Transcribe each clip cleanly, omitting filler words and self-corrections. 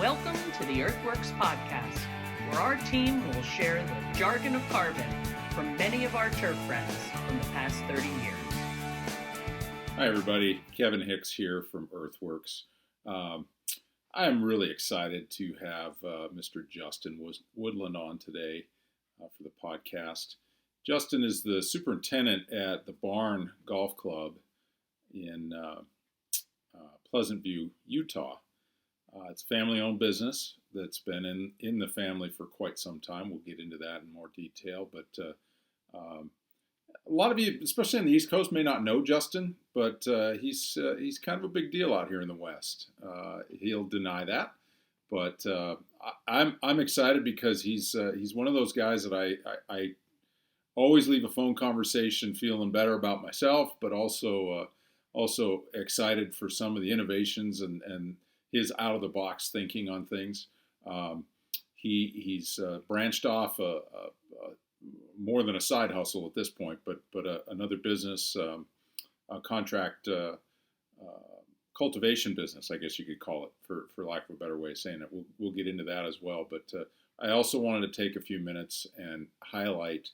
Welcome to the Earthworks podcast, where our team will share the jargon of carbon from many of our turf friends from the past 30 years. Hi everybody, Kevin Hicks here from Earthworks. I am really excited to have Mr. Justin Woodland on today for the podcast. Justin is the superintendent at the Barn Golf Club in Pleasant View, Utah. It's a family-owned business that's been in the family for quite some time. We'll get into that in more detail, but a lot of you, especially on the East Coast, may not know Justin, but he's kind of a big deal out here in the West. He'll deny that, but I'm excited because he's one of those guys that I always leave a phone conversation feeling better about myself, but also excited for some of the innovations and his out of the box thinking on things. He's branched off more than a side hustle at this point, but another business, a contract cultivation business, I guess you could call it, for lack of a better way of saying it. We'll get into that as well. But I also wanted to take a few minutes and highlight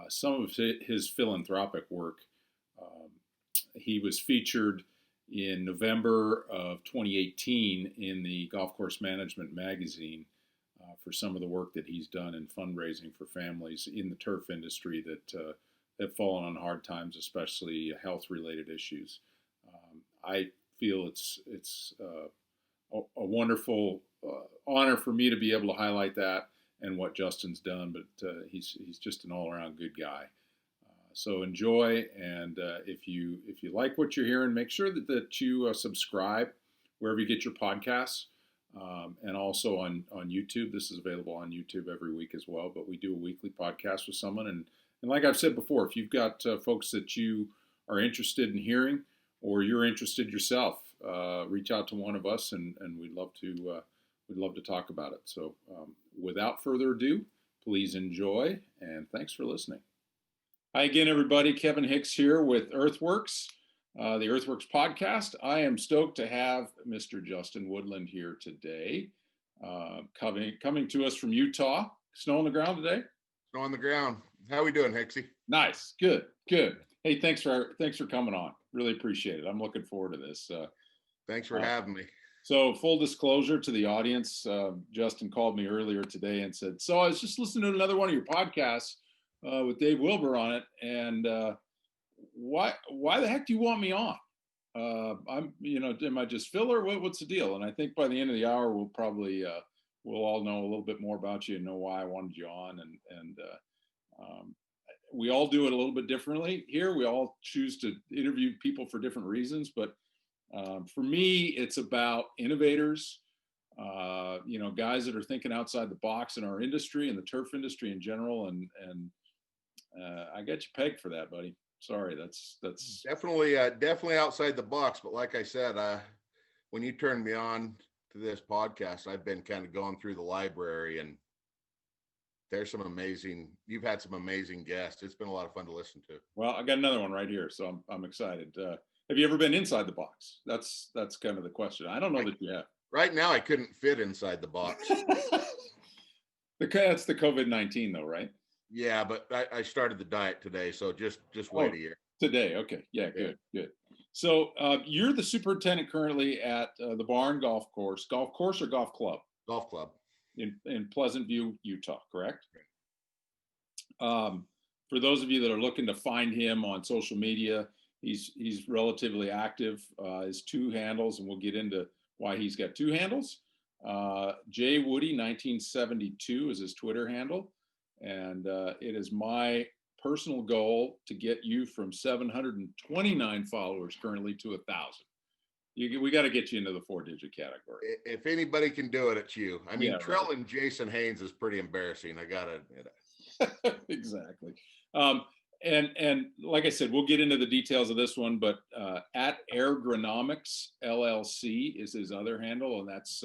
some of his philanthropic work. He was featured in November of 2018 in the Golf Course Management magazine for some of the work that he's done in fundraising for families in the turf industry that have fallen on hard times, especially health-related issues. I feel it's a wonderful honor for me to be able to highlight that and what Justin's done, but he's just an all-around good guy. So enjoy, and if you like what you're hearing, make sure that you subscribe wherever you get your podcasts, and also on YouTube. This is available on YouTube every week as well, but we do a weekly podcast with someone. And like I've said before, if you've got folks that you are interested in hearing or you're interested yourself, reach out to one of us, and we'd love to talk about it. So without further ado, please enjoy, and thanks for listening. Hi again, everybody. Kevin Hicks here with Earthworks, the Earthworks podcast. I am stoked to have Mr. Justin Woodland here today, coming to us from Utah. Snow on the ground today? Snow on the ground. How are we doing, Hicksy? Nice. Good. Hey, thanks for coming on. Really appreciate it. I'm looking forward to this. Thanks for having me. So full disclosure to the audience, Justin called me earlier today and said, so I was just listening to another one of your podcasts with Dave Wilbur on it, and why the heck do you want me on? Am I just filler? What's the deal? And I think by the end of the hour, we'll probably we'll all know a little bit more about you and know why I wanted you on. And we all do it a little bit differently here. We all choose to interview people for different reasons, but for me, it's about innovators. Guys that are thinking outside the box in our industry and the turf industry in general, and I got you pegged for that, buddy. Sorry, that's definitely outside the box. But like I said, when you turned me on to this podcast, I've been kind of going through the library, and you've had some amazing guests. It's been a lot of fun to listen to. Well, I got another one right here, so I'm excited. Have you ever been inside the box? That's kind of the question. I don't know that you have. Right now, I couldn't fit inside the box. That's the COVID-19 though, right? Yeah, but I started the diet today, so just wait a year. Today, okay. Yeah, good. So you're the superintendent currently at the Barn Golf Course or golf club? Golf club. In Pleasant View, Utah, correct? For those of you that are looking to find him on social media, he's relatively active. His two handles, and we'll get into why he's got two handles. J Woody 1972 is his Twitter handle, and it is my personal goal to get you from 729 followers currently to 1,000. We got to get you into the 4-digit category. If anybody can do it, it's you. I mean, yeah, Trell and Jason Haynes is pretty embarrassing. I gotta admit it. Exactly. And like I said, we'll get into the details of this one, but at Airgronomics LLC is his other handle, and that's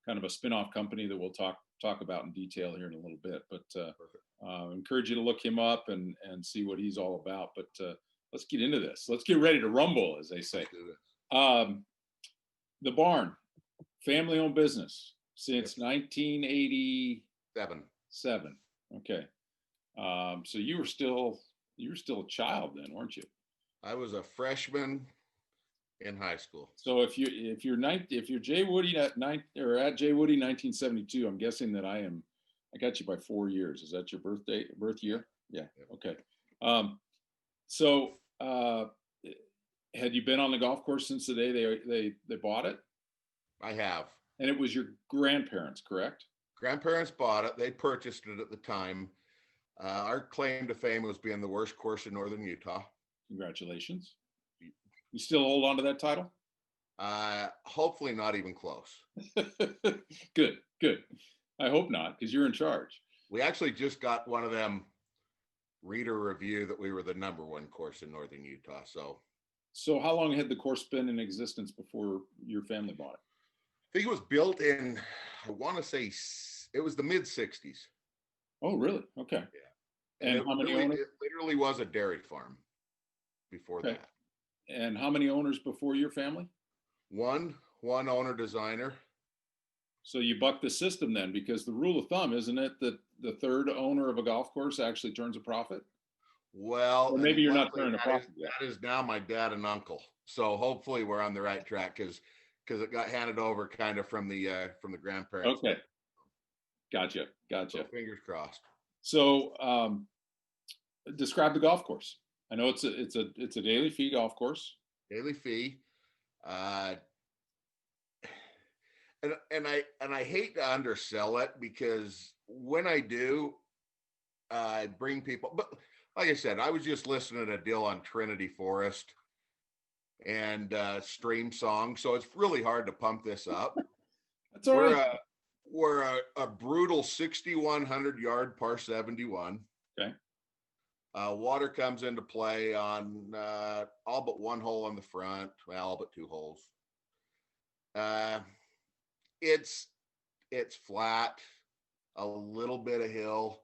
kind of a spin-off company that we'll talk about in detail here in a little bit. But encourage you to look him up and see what he's all about. But let's get into this. Let's get ready to rumble, as they say. The Barn, family-owned business. since 1987. Seven. Okay. So you were still a child then, weren't you? I was a freshman in high school. So if you're Jay Woody at Jay Woody 1972, I'm guessing that I got you by 4 yeir's. Is that your birth year? Yeah. Okay. So had you been on the golf course since the day they bought it? I have. And it was your grandparents, correct? Grandparents bought it. They purchased it at the time. Our claim to fame was being the worst course in northern Utah. Congratulations. You still hold on to that title? Hopefully not even close. Good. I hope not, because you're in charge. We actually just got one of them reader review that we were the #1 course in northern Utah. So how long had the course been in existence before your family bought it? I think it was built in, I want to say it was the mid-'60s. Oh, really? Okay. Yeah. And how many owners? It literally was a dairy farm before that. And how many owners before your family? One owner designer. So you buck the system then, because the rule of thumb, isn't it, that the third owner of a golf course actually turns a profit? Well, or maybe you're not turning a profit yet. That is now my dad and uncle. So hopefully we're on the right track, because it got handed over kind of from the grandparents. Okay. Gotcha. So fingers crossed. So describe the golf course. I know it's a daily fee golf course. Daily fee. And I hate to undersell it, because when I do, I bring people, but like I said, I was just listening to a deal on Trinity Forest and Stream Song, so it's really hard to pump this up. That's all right. We're a brutal 6,100 yard par 71. Okay. Water comes into play on all but one hole on the front. Well, all but two holes. It's flat, a little bit of hill.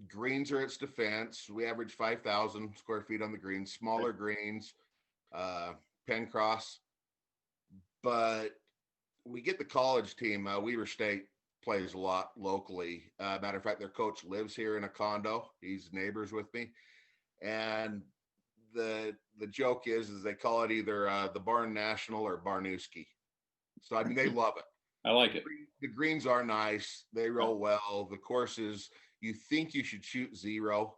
Greens are its defense. We average 5,000 square feet on the greens, smaller greens, pen cross. But we get the college team. Weaver State plays a lot locally. Matter of fact, their coach lives here in a condo. He's neighbors with me. And the joke is they call it either the Barn National or Barnooski. So, I mean, they love it. I like it. The greens are nice. They roll well. The courses, you think you should shoot 0,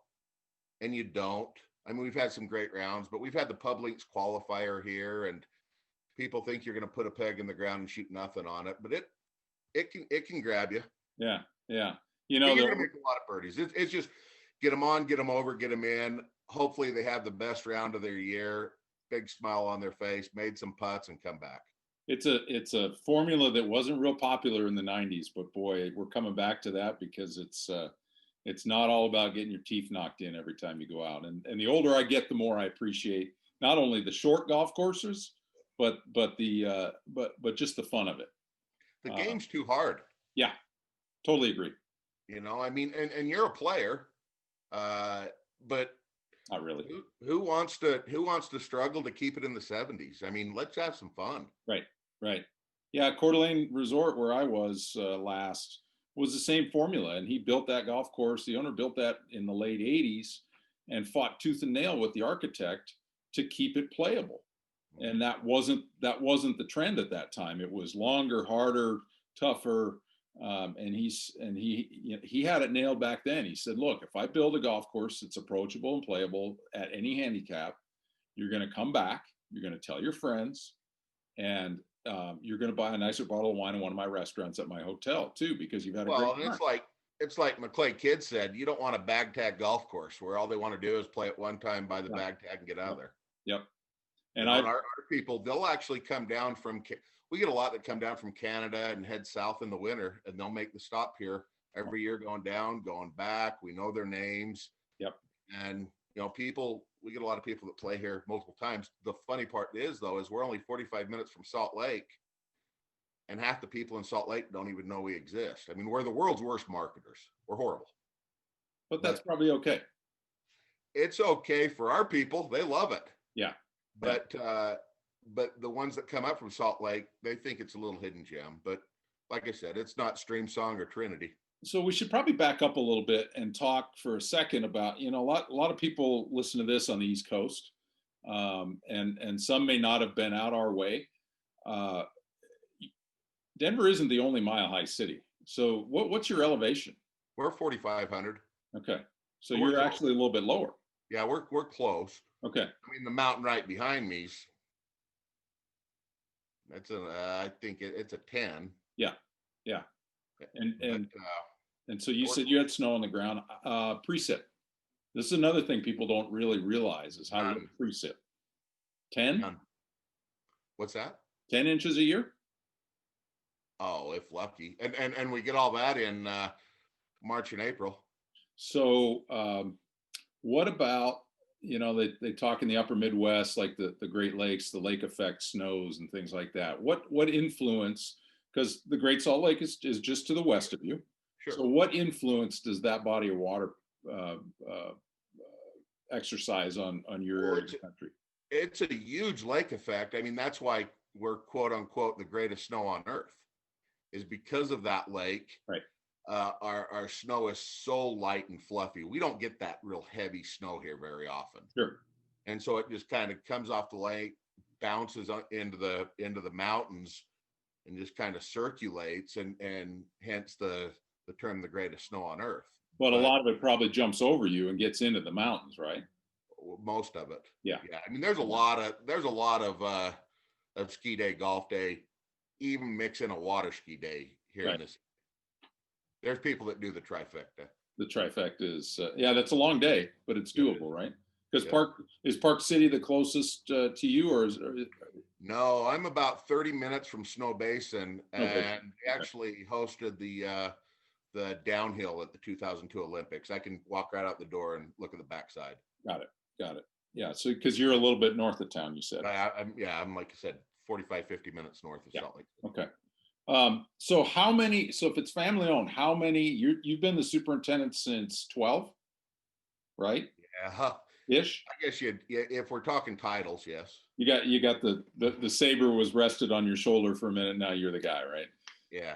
and you don't. I mean, we've had some great rounds, but we've had the Pub Links qualifier here, and people think you're going to put a peg in the ground and shoot nothing on it, but it can grab you. Yeah. You're going to make a lot of birdies. It's just get them on, get them over, get them in. Hopefully they have the best round of their year, big smile on their face, made some putts, and come back. It's a formula that wasn't real popular in the 90s, but boy, we're coming back to that, because it's not all about getting your teeth knocked in every time you go out. And the older I get, the more I appreciate not only the short golf courses, but just the fun of it. The game's too hard. Yeah, totally agree. I mean, and you're a player, but not really. Who wants to struggle to keep it in the 70s? I mean, let's have some fun. Right. Yeah, Coeur d'Alene Resort, where I was last, was the same formula, and he built that golf course. The owner built that in the late 80s and fought tooth and nail with the architect to keep it playable. And that wasn't the trend at that time. It was longer, harder, tougher. And he had it nailed back then. He said, look, if I build a golf course that's approachable and playable at any handicap, you're going to come back, you're going to tell your friends, and you're going to buy a nicer bottle of wine in one of my restaurants at my hotel too, because you've had a great time. It's like McClay Kidd said, you don't want a bag tag golf course where all they want to do is play it one time, buy the bag tag, and get out of there. Yep. And our people, they'll actually come down we get a lot that come down from Canada and head south in the winter, and they'll make the stop here every year, going down, going back. We know their names. Yep. And, we get a lot of people that play here multiple times. The funny part is we're only 45 minutes from Salt Lake, and half the people in Salt Lake don't even know we exist. I mean, we're the world's worst marketers. We're horrible. But that's probably okay. It's okay for our people. They love it. Yeah. But the ones that come up from Salt Lake, they think it's a little hidden gem. But like I said, it's not Stream Song or Trinity. So we should probably back up a little bit and talk for a second about, a lot of people listen to this on the East Coast, and some may not have been out our way. Uh, Denver isn't the only mile high city. So what's your elevation? We're 4,500. Okay. So We're you're close. actually a little bit lower. Yeah, we're close. Okay. I mean, the mountain right behind me's I think it's a 10. Yeah. Yeah. And But, and so you said you had snow on the ground. Precip. This is another thing people don't really realize is how you precip. 10? What's that? 10 inches a year? Oh, if lucky. And we get all that in March and April. So what about, they talk in the upper Midwest, like the Great Lakes, the lake effect snows and things like that. What influence, because the Great Salt Lake is just to the west of you. Sure. So what influence does that body of water exercise on your area of the country? It's a huge lake effect. I mean, that's why we're quote unquote the greatest snow on earth, is because of that lake. Right. Our snow is so light and fluffy. We don't get that real heavy snow here very often. Sure. And so it just kind of comes off the lake, bounces into the mountains, and just kind of circulates, and hence the term the greatest snow on earth. But a lot of it probably jumps over you and gets into the mountains, right? Most of it. Yeah. I mean, there's a lot of ski day, golf day, even mix in a water ski day here in this. There's people that do the trifecta. The trifecta is, that's a long day, but it's doable, right? Because Park City the closest to you, or No, I'm about 30 minutes from Snow Basin, and actually hosted the downhill at the 2002 Olympics. I can walk right out the door and look at the backside. Got it. Yeah. So because you're a little bit north of town, you said. I'm like I said, 45, 50 minutes north of Salt Lake. Okay. So if it's family owned, how many, you've been the superintendent since 12, right? Yeah. Ish. I guess if we're talking titles, yes. You got the saber was rested on your shoulder for a minute. Now you're the guy, right? Yeah.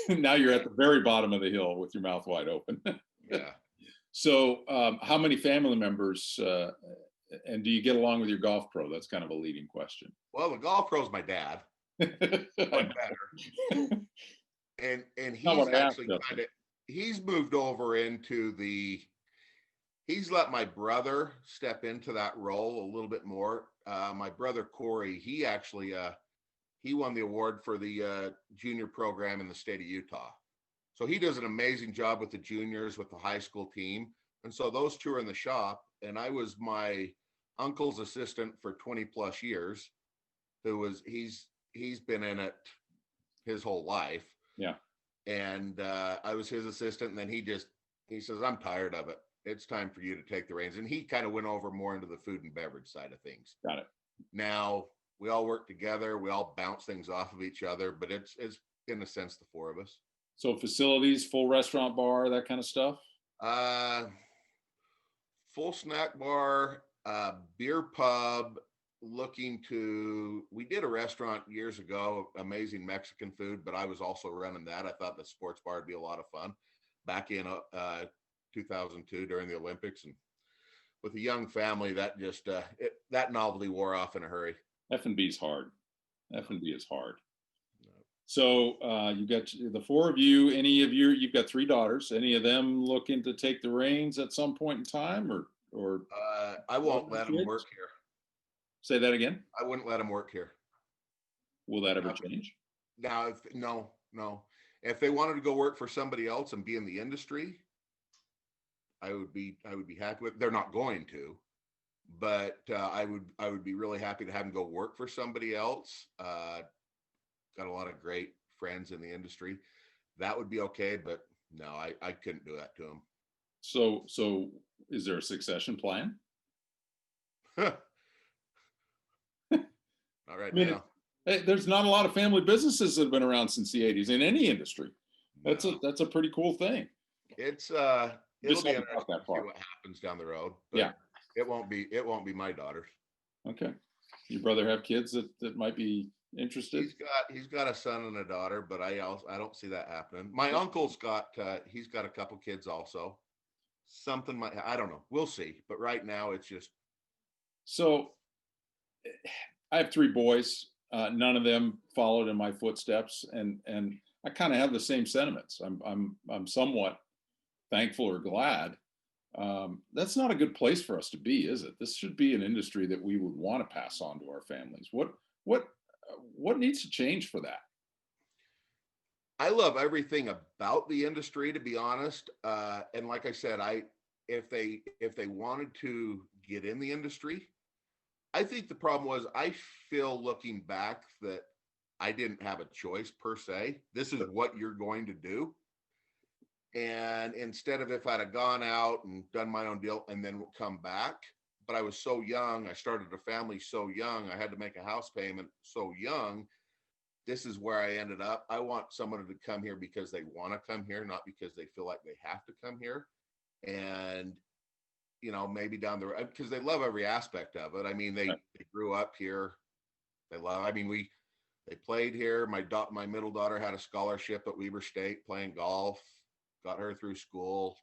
Now you're at the very bottom of the hill with your mouth wide open. Yeah. So how many family members, and do you get along with your golf pro? That's kind of a leading question. Well, the golf pro is my dad. Better. And he's actually he's moved over into he's let my brother step into that role a little bit more. My brother Corey, he actually he won the award for the junior program in the state of Utah. So he does an amazing job with the juniors, with the high school team. And so those two are in the shop, and I was my uncle's assistant for 20 plus years, he's been in it his whole life. Yeah. And I was his assistant, and then he says, I'm tired of it. It's time for you to take the reins. And he kind of went over more into the food and beverage side of things. Got it. Now we all work together. We all bounce things off of each other, but it's in a sense, the four of us. So facilities, full restaurant bar, that kind of stuff? Full snack bar, beer pub, we did a restaurant years ago, amazing Mexican food, but I was also running that. I thought the sports bar would be a lot of fun back in 2002 during the Olympics. And with a young family, that just, that novelty wore off in a hurry. F&B is hard. F&B is hard. So you got the four of you, you've got three daughters, any of them looking to take the reins at some point in time, or I won't let them work here. Say that again. I wouldn't let them work here. Will that ever change? Now, no. If they wanted to go work for somebody else and be in the industry, I would be happy with. They're not going to, but I would be really happy to have them go work for somebody else. Got a lot of great friends in the industry. That would be okay, but no, I couldn't do that to them. So is there a succession plan? Not right now. There's not a lot of family businesses that have been around since the 80s in any industry. That's a pretty cool thing. It'll be interesting to see what happens down the road. But it won't be my daughters. Okay. Your brother have kids that might be interested? He's got a son and a daughter, but I don't see that happening. My uncle's got he's got a couple kids also. Something might, I don't know. We'll see. But right now it's just, So I have three boys. None of them followed in my footsteps, and I kind of have the same sentiments. I'm somewhat thankful or glad. That's not a good place for us to be, is it? This should be an industry that we would want to pass on to our families. What what needs to change for that? I love everything about the industry, to be honest. And like I said, if they wanted to get in the industry, I think the problem was I feel looking back that I didn't have a choice per se. This is what you're going to do. And instead of if I'd have gone out and done my own deal and then come back, but I was so young, I started a family so young, I had to make a house payment so young. This is where I ended up. I want someone to come here because they want to come here, not because they feel like they have to come here. And maybe down the road, because they love every aspect of it. I mean, they grew up here. They love. I mean, they played here. My middle daughter had a scholarship at Weber State playing golf. Got her through school.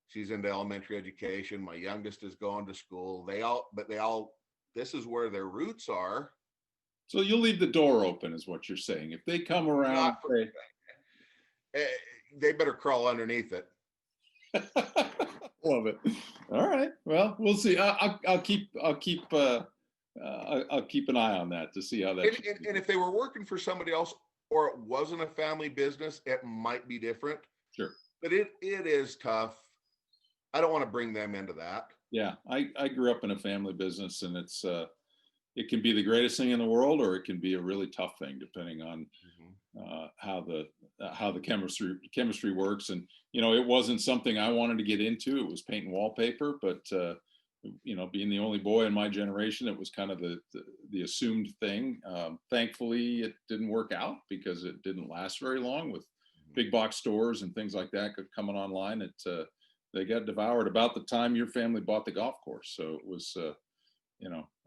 She's into elementary education. My youngest is going to school. This is where their roots are. So you'll leave the door open, is what you're saying. If they come around, they better crawl underneath it. Love it. All right. Well, we'll see. I'll keep an eye on that to see how that. And if they were working for somebody else or it wasn't a family business, it might be different. Sure. But it is tough. I don't want to bring them into that. Yeah, I grew up in a family business, and it can be the greatest thing in the world, or it can be a really tough thing, depending on how the chemistry works. And it wasn't something I wanted to get into. It was painting wallpaper, but being the only boy in my generation, it was kind of the assumed thing. Thankfully, it didn't work out because it didn't last very long with big box stores and things like that coming online. They got devoured about the time your family bought the golf course. So it was.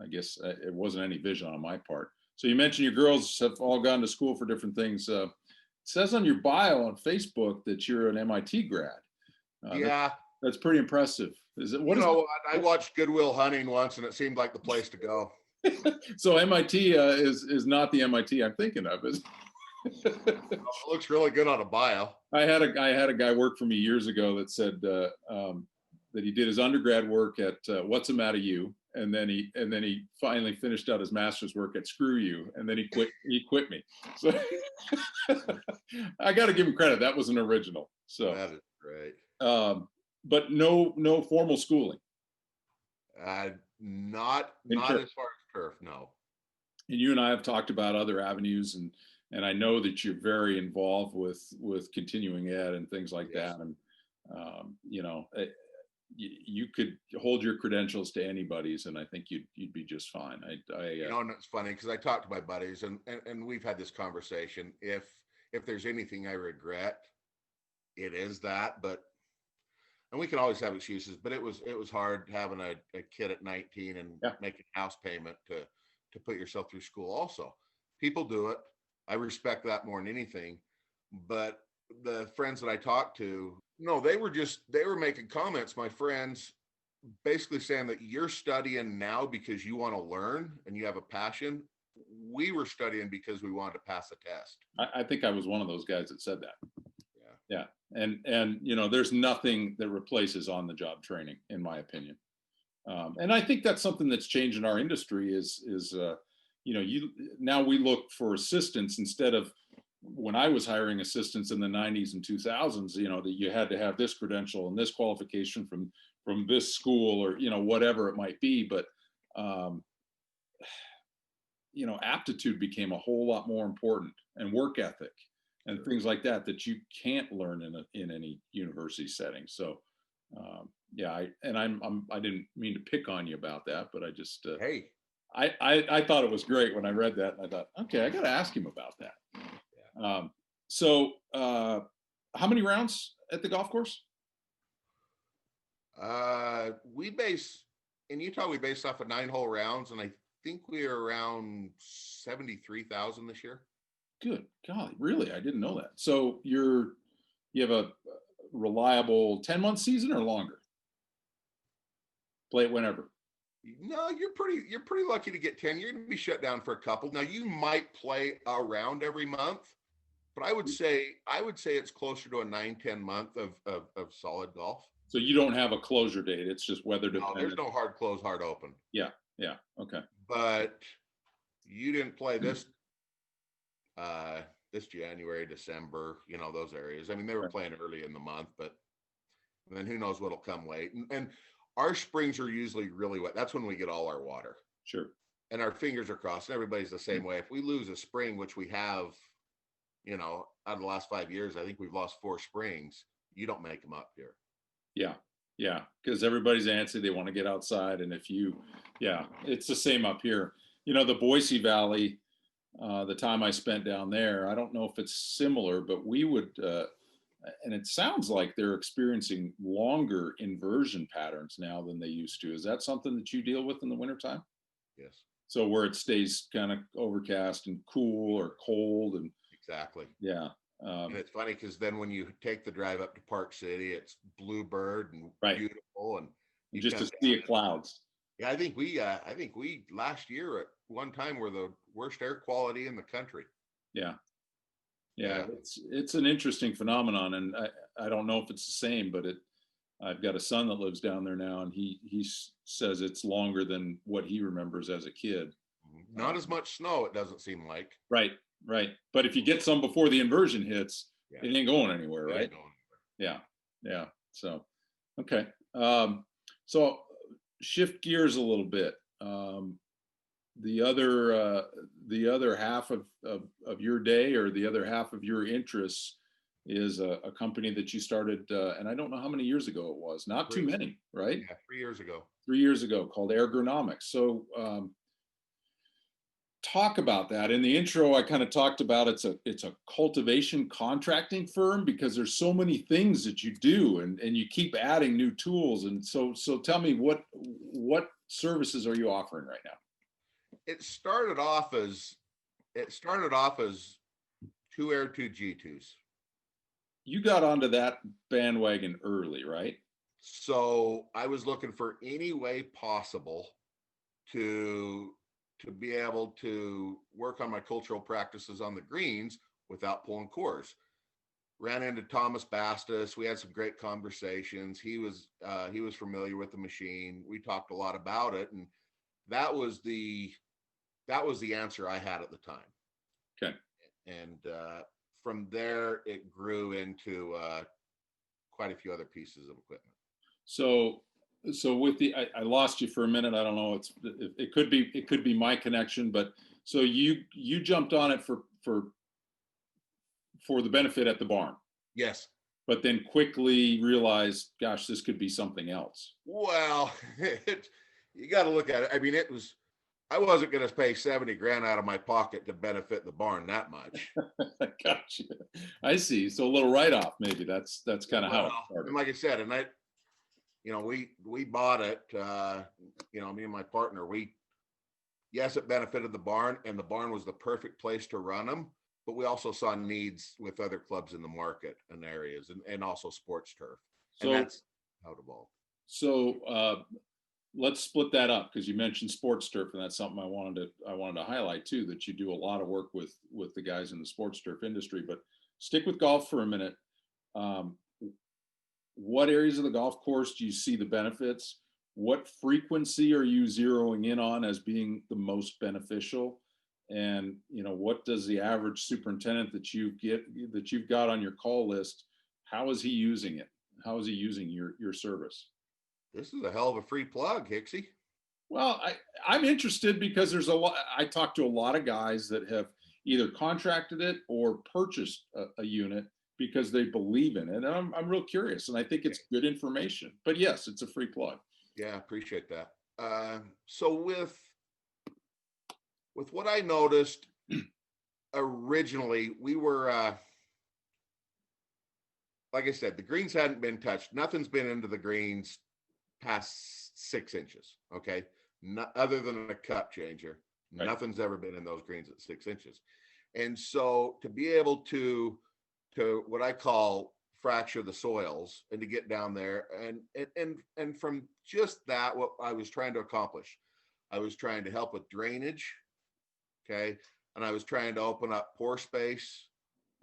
I guess it wasn't any vision on my part. So you mentioned your girls have all gone to school for different things. It says on your bio on Facebook that you're an MIT grad. Yeah. That's pretty impressive. Is it? I watched Good Will Hunting once and it seemed like the place to go. So MIT is not the MIT I'm thinking of, is it looks really good on a bio. I had a guy work for me years ago that said that he did his undergrad work at What's the Matter You, and then he finally finished out his master's work at Screw You, and then he quit me. So I got to give him credit. That was an original. So that is great. But no formal schooling. Not as far as turf, no. And you and I have talked about other avenues, and I know that you're very involved with continuing ed and things like that. And you could hold your credentials to anybody's, and I think you'd be just fine. And it's funny because I talked to my buddies, and we've had this conversation. If there's anything I regret, it is that. And we can always have excuses, but it was hard having a kid at 19 and making house payment to put yourself through school. Also, people do it. I respect that more than anything. But the friends that I talked to, no, they were making comments, my friends, basically saying that you're studying now because you want to learn and you have a passion. We were studying because we wanted to pass a test. I think I was one of those guys that said that. Yeah. And there's nothing that replaces on-the-job training, in my opinion. And I think that's something that's changed in our industry is now we look for assistants instead of when I was hiring assistants in the 90s and 2000s, that you had to have this credential and this qualification from this school or, whatever it might be. But, aptitude became a whole lot more important, and work ethic and things like that you can't learn in any university setting. So, I didn't mean to pick on you about that, but I just, hey, I thought it was great when I read that, and I thought, okay, I got to ask him about that. So how many rounds at the golf course? In Utah, we base off of 9-hole rounds, and think we are around 73,000 this year. Good golly, really? I didn't know that. So you have a reliable 10-month season or longer? Play it whenever. No, you're pretty lucky to get 10. You're going to be shut down for a couple. Now you might play around every month, but I would say it's closer to a 9-10 month of solid golf. So you don't have a closure date. It's just weather dependent. No, there's no hard close, hard open. Yeah. Okay. But you didn't play this this January, December, those areas. I mean, they were playing early in the month, but then who knows what'll come late. And our springs are usually really wet. That's when we get all our water. Sure. And our fingers are crossed. Everybody's the same way. If we lose a spring, which we have, out of the last 5 years, I think we've lost 4 springs. You don't make them up here. Yeah. Because everybody's antsy. They want to get outside. And it's the same up here. The Boise Valley, the time I spent down there, I don't know if it's similar, but we would, and it sounds like they're experiencing longer inversion patterns now than they used to. Is that something that you deal with in the wintertime? Yes. So where it stays kind of overcast and cool or cold and exactly. Yeah. And it's funny because then when you take the drive up to Park City, it's bluebird and beautiful, and you just a sea of clouds. Yeah, I think we last year at one time were the worst air quality in the country. Yeah. It's an interesting phenomenon, and I don't know if it's the same, but I've got a son that lives down there now, and he says it's longer than what he remembers as a kid. Not as much snow, it doesn't seem like. Right. But if you get some before the inversion hits, it ain't going anywhere, right? Yeah. So, okay. So shift gears a little bit. The other half of your day, or the other half of your interests, is a company that you started, and I don't know how many years ago it was. Not too many, right? Yeah, 3 years ago. 3 years ago, called Ergonomics. So talk about that. In the intro, I kind of talked about it's a cultivation contracting firm, because there's so many things that you do, and you keep adding new tools. And so tell me, what services are you offering right now? It started off as 2 Air 2 G2s. You got onto that bandwagon early, right? So I was looking for any way possible to be able to work on my cultural practices on the greens without pulling cores. Ran into Thomas Bastis. We had some great conversations. He was familiar with the machine. We talked a lot about it, and that was the answer I had at the time. Okay. And from there, it grew into quite a few other pieces of equipment. So with I lost you for a minute. I don't know. It could be my connection, but so you jumped on it for the benefit at the barn. Yes. But then quickly realized, gosh, this could be something else. Well, you got to look at it. I mean, I wasn't going to pay $70,000 out of my pocket to benefit the barn that much. Gotcha. I see. So a little write-off, maybe. That's kind of how it started. And like I said, and we bought it. Me and my partner. Yes, it benefited the barn, and the barn was the perfect place to run them. But we also saw needs with other clubs in the market and areas, and also sports turf. And that's how it evolved. So let's split that up, because you mentioned sports turf, and that's something I wanted to highlight too, that you do a lot of work with the guys in the sports turf industry. But stick with golf for a minute. What areas of the golf course do you see the benefits? What frequency are you zeroing in on as being the most beneficial? And what does the average superintendent that you've got on your call list, how is he using it? How is he using your service? This is a hell of a free plug, Hicksy. Well, I'm interested because there's a lot. I talk to a lot of guys that have either contracted it or purchased a unit because they believe in it, and I'm real curious, and I think it's good information. But yes, it's a free plug. Yeah, appreciate that. So with what I noticed originally, we were like I said, the greens hadn't been touched. Nothing's been into the greens past 6 inches. Okay. other than a cup changer. Right. Nothing's ever been in those greens at 6 inches. And so to be able to what I call fracture the soils and to get down there and from just that, what I was trying to accomplish, I was trying to help with drainage. Okay. And I was trying to open up pore space.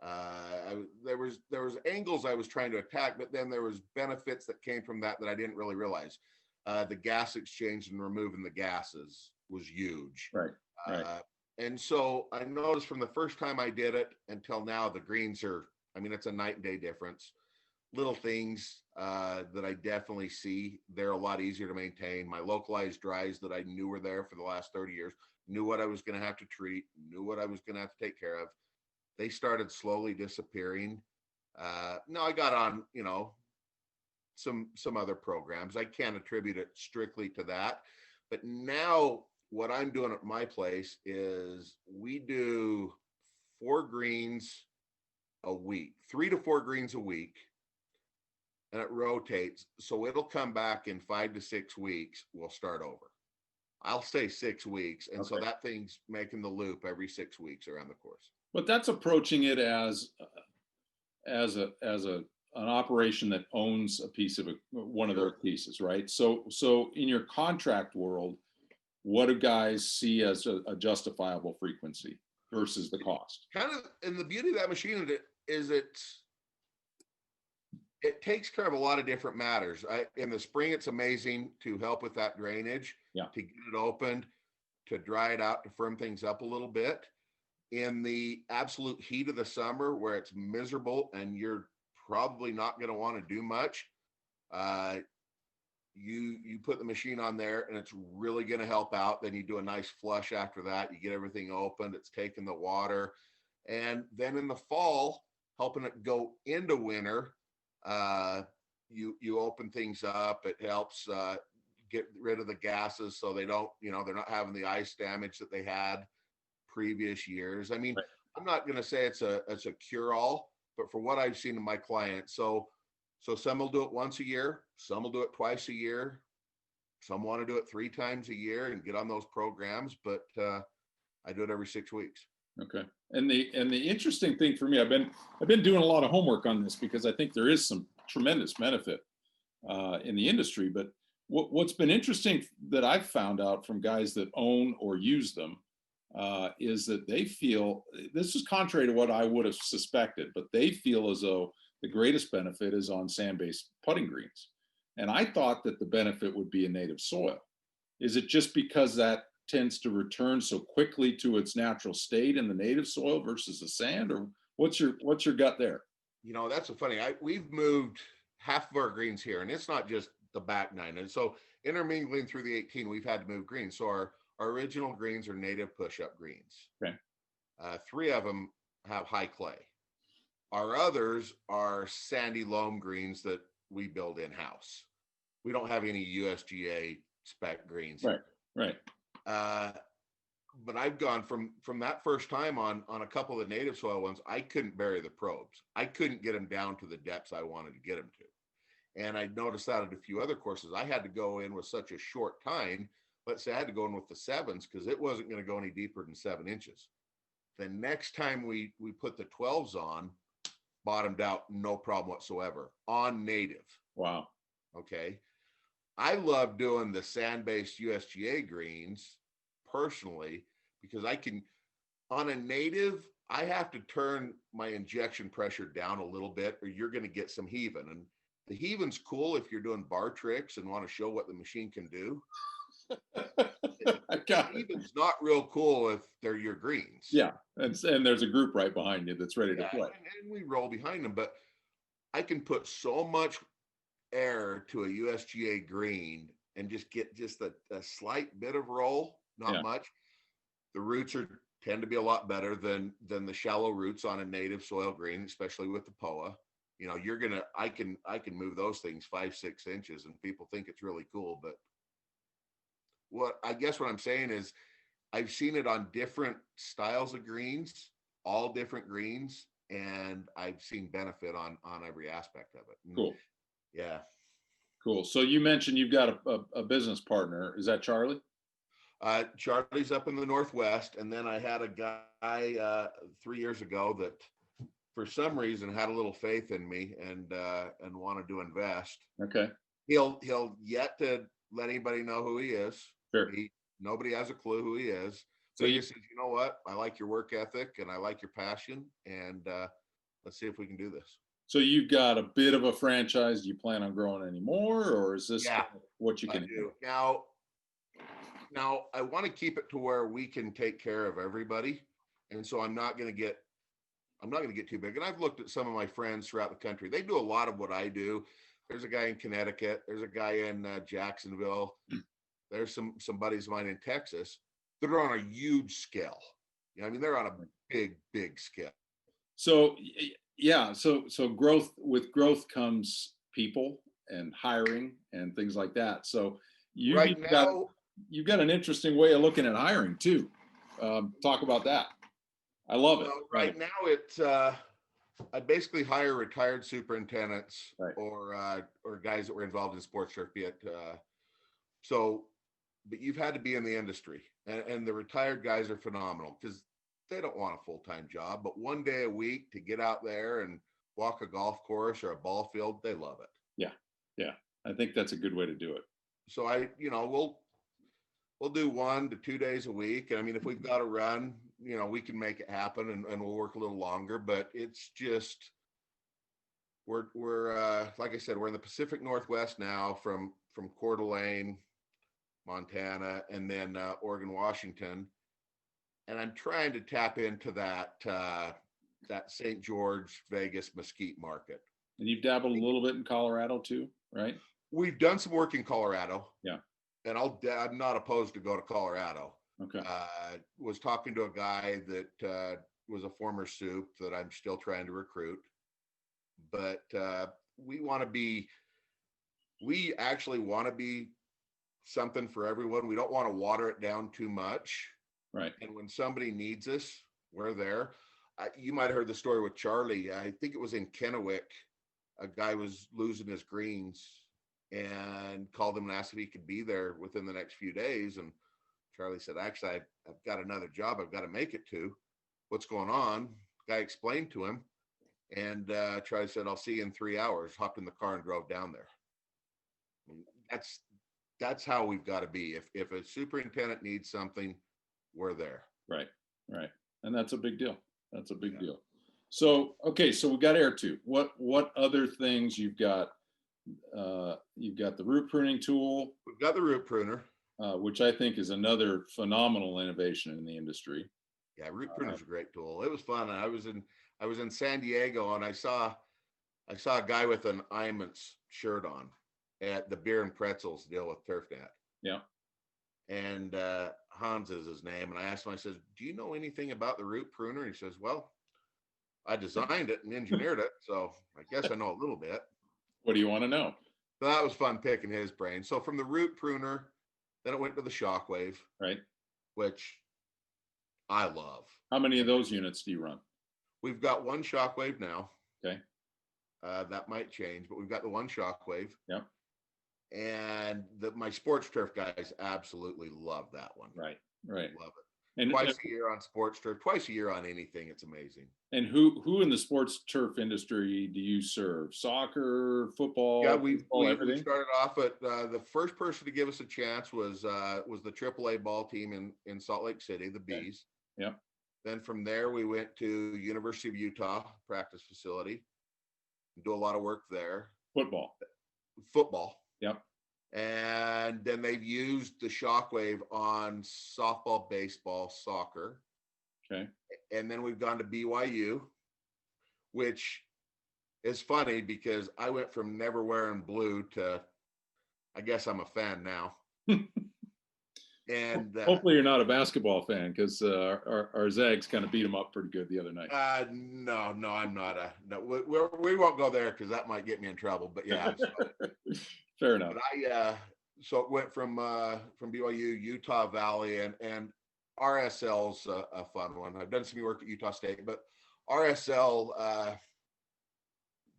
There was angles I was trying to attack, but then there was benefits that came from that I didn't really realize. The gas exchange and removing the gases was huge. Right. Right. And so I noticed from the first time I did it until now, the greens are, I mean, it's a night and day difference. Little things that I definitely see. They're a lot easier to maintain. My localized dries that I knew were there for the last 30 years, knew what I was going to have to treat, knew what I was going to have to take care of. They started slowly disappearing. No, I got on, some other programs. I can't attribute it strictly to that. But now what I'm doing at my place is we do 4 greens a week, 3 to 4 greens a week, and it rotates. So it'll come back in 5 to 6 weeks. We'll start over. I'll say 6 weeks. And so that thing's making the loop every 6 weeks around the course. But that's approaching it as an operation that owns a piece of one of those pieces, right? So in your contract world, what do guys see as a justifiable frequency versus the cost? Kind of, and the beauty of that machine is it takes care of a lot of different matters. In the spring, it's amazing to help with that drainage, to get it opened, to dry it out, to firm things up a little bit. In the absolute heat of the summer where it's miserable and you're probably not going to want to do much, you put the machine on there and it's really going to help out. Then you do a nice flush after that. You get everything opened. It's taking the water. And then in the fall, helping it go into winter, you open things up. It helps get rid of the gases so they don't, they're not having the ice damage that they had previous years. I mean, right. I'm not going to say it's a cure-all, but for what I've seen in my clients, so some will do it once a year, some will do it twice a year, some want to do it 3 times a year and get on those programs, but I do it every 6 weeks. Okay. And the interesting thing for me, I've been doing a lot of homework on this because I think there is some tremendous benefit in the industry. But what's been interesting that I've found out from guys that own or use them is that they feel, this is contrary to what I would have suspected, but they feel as though the greatest benefit is on sand-based putting greens. And I thought that the benefit would be in native soil. Is it just because that tends to return so quickly to its natural state in the native soil versus the sand, or what's your gut there? That's funny. We've moved half of our greens here, and it's not just the back 9. And so intermingling through the 18, we've had to move greens. So our original greens are native push-up greens. Okay. 3 of them have high clay. Our others are sandy loam greens that we build in-house. We don't have any USGA spec greens. Right. But I've gone from that first time on a couple of the native soil ones, I couldn't bury the probes. I couldn't get them down to the depths I wanted to get them to. And I noticed that at a few other courses, I had to go in with such a short time. Let's say I had to go in with the 7s because it wasn't going to go any deeper than 7 inches. The next time we put the 12s on, bottomed out, no problem whatsoever on native. Wow. Okay. I love doing the sand-based USGA greens personally because I can, on a native, I have to turn my injection pressure down a little bit or you're going to get some heaving. And the heaving's cool if you're doing bar tricks and want to show what the machine can do. Heaving's not real cool if they're your greens. Yeah, and there's a group right behind you that's ready to play. And we roll behind them, but I can put so much air to a USGA green and just get just a slight bit of roll, not much. The roots tend to be a lot better than the shallow roots on a native soil green, especially with the POA. I can move those things 5-6 inches and people think it's really cool, but what I'm saying is I've seen it on different styles of greens, all different greens, and I've seen benefit on every aspect of it. Cool. Yeah. Cool. So you mentioned you've got a business partner. Is that Charlie? Charlie's up in the Northwest, and then I had a guy 3 years ago that, for some reason, had a little faith in me and wanted to invest. Okay. He'll yet to let anybody know who he is. Sure. Nobody has a clue who he is. So he just says, you know what? I like your work ethic and I like your passion, and let's see if we can do this. So you've got a bit of a franchise. Do you plan on growing any more, or is this what you can do? Now I want to keep it to where we can take care of everybody, and so I'm not going to get too big. And I've looked at some of my friends throughout the country. They do a lot of what I do. There's a guy in Connecticut. There's a guy in Jacksonville. There's some buddies of mine in Texas that are on a huge scale. I mean, they're on a big scale. So yeah, so with growth comes people and hiring and things like that. So you've got an interesting way of looking at hiring too. Talk about that. I love it. Right now, it's I basically hire retired superintendents or guys that were involved in sports turf. But you've had to be in the industry, and the retired guys are phenomenal because they don't want a full-time job, but one day a week to get out there and walk a golf course or a ball field, they love it. Yeah. I think that's a good way to do it. So we'll do 1 to 2 days a week. And I mean, if we've got to run, we can make it happen, and we'll work a little longer, but it's just, we're like I said, we're in the Pacific Northwest now from Coeur d'Alene, Montana, and then Oregon, Washington. And I'm trying to tap into that St. George, Vegas, Mesquite market. And you've dabbled a little bit in Colorado too, right? We've done some work in Colorado. Yeah. And I'm not opposed to go to Colorado. Okay. Was talking to a guy that was a former soup that I'm still trying to recruit. But we actually want to be something for everyone. We don't want to water it down too much. Right. And when somebody needs us, we're there. You might have heard the story with Charlie. I think it was in Kennewick. A guy was losing his greens and called him and asked if he could be there within the next few days. And Charlie said, actually, I've got another job I've got to make it to. What's going on? The guy explained to him. And Charlie said, I'll see you in 3 hours. Hopped in the car and drove down there. That's how we've got to be. If a superintendent needs something, we're there. Right. And that's a big deal. Deal. So, okay. So we got air tube. What other things you've got? You've got the root pruning tool. We've got the root pruner, which I think is another phenomenal innovation in the industry. Yeah. Root pruner is a great tool. It was fun. I was in San Diego, and I saw a guy with an Imans shirt on at the Beer and Pretzels deal with TurfNet. Yeah. And Hans is his name. And I asked him, I said, do you know anything about the root pruner? And he says, well, I designed it and engineered it, so I guess I know a little bit. What do you want to know? So that was fun picking his brain. So from the root pruner, then it went to the Shockwave. Right. Which I love. How many of those units do you run? We've got one Shockwave now. Okay. That might change, but we've got the one Shockwave. Yeah. And my sports turf guys absolutely love that one. Right. Love it. And twice a year on sports turf, twice a year on anything. It's amazing. And who in the sports turf industry do you serve? Soccer, football? Yeah, we started off at the first person to give us a chance was the AAA ball team in Salt Lake City, the Bees. Yeah. Then from there we went to University of Utah practice facility. Do a lot of work there. Football. Yep. And then they've used the Shockwave on softball, baseball, soccer. Okay. And then we've gone to BYU, which is funny because I went from never wearing blue to, I guess I'm a fan now. And hopefully you're not a basketball fan, because our Zags kind of beat them up pretty good the other night. No, I'm not we won't go there because that might get me in trouble. But yeah, fair enough. But so it went from BYU, Utah Valley, and RSL's a fun one. I've done some work at Utah State, but RSL,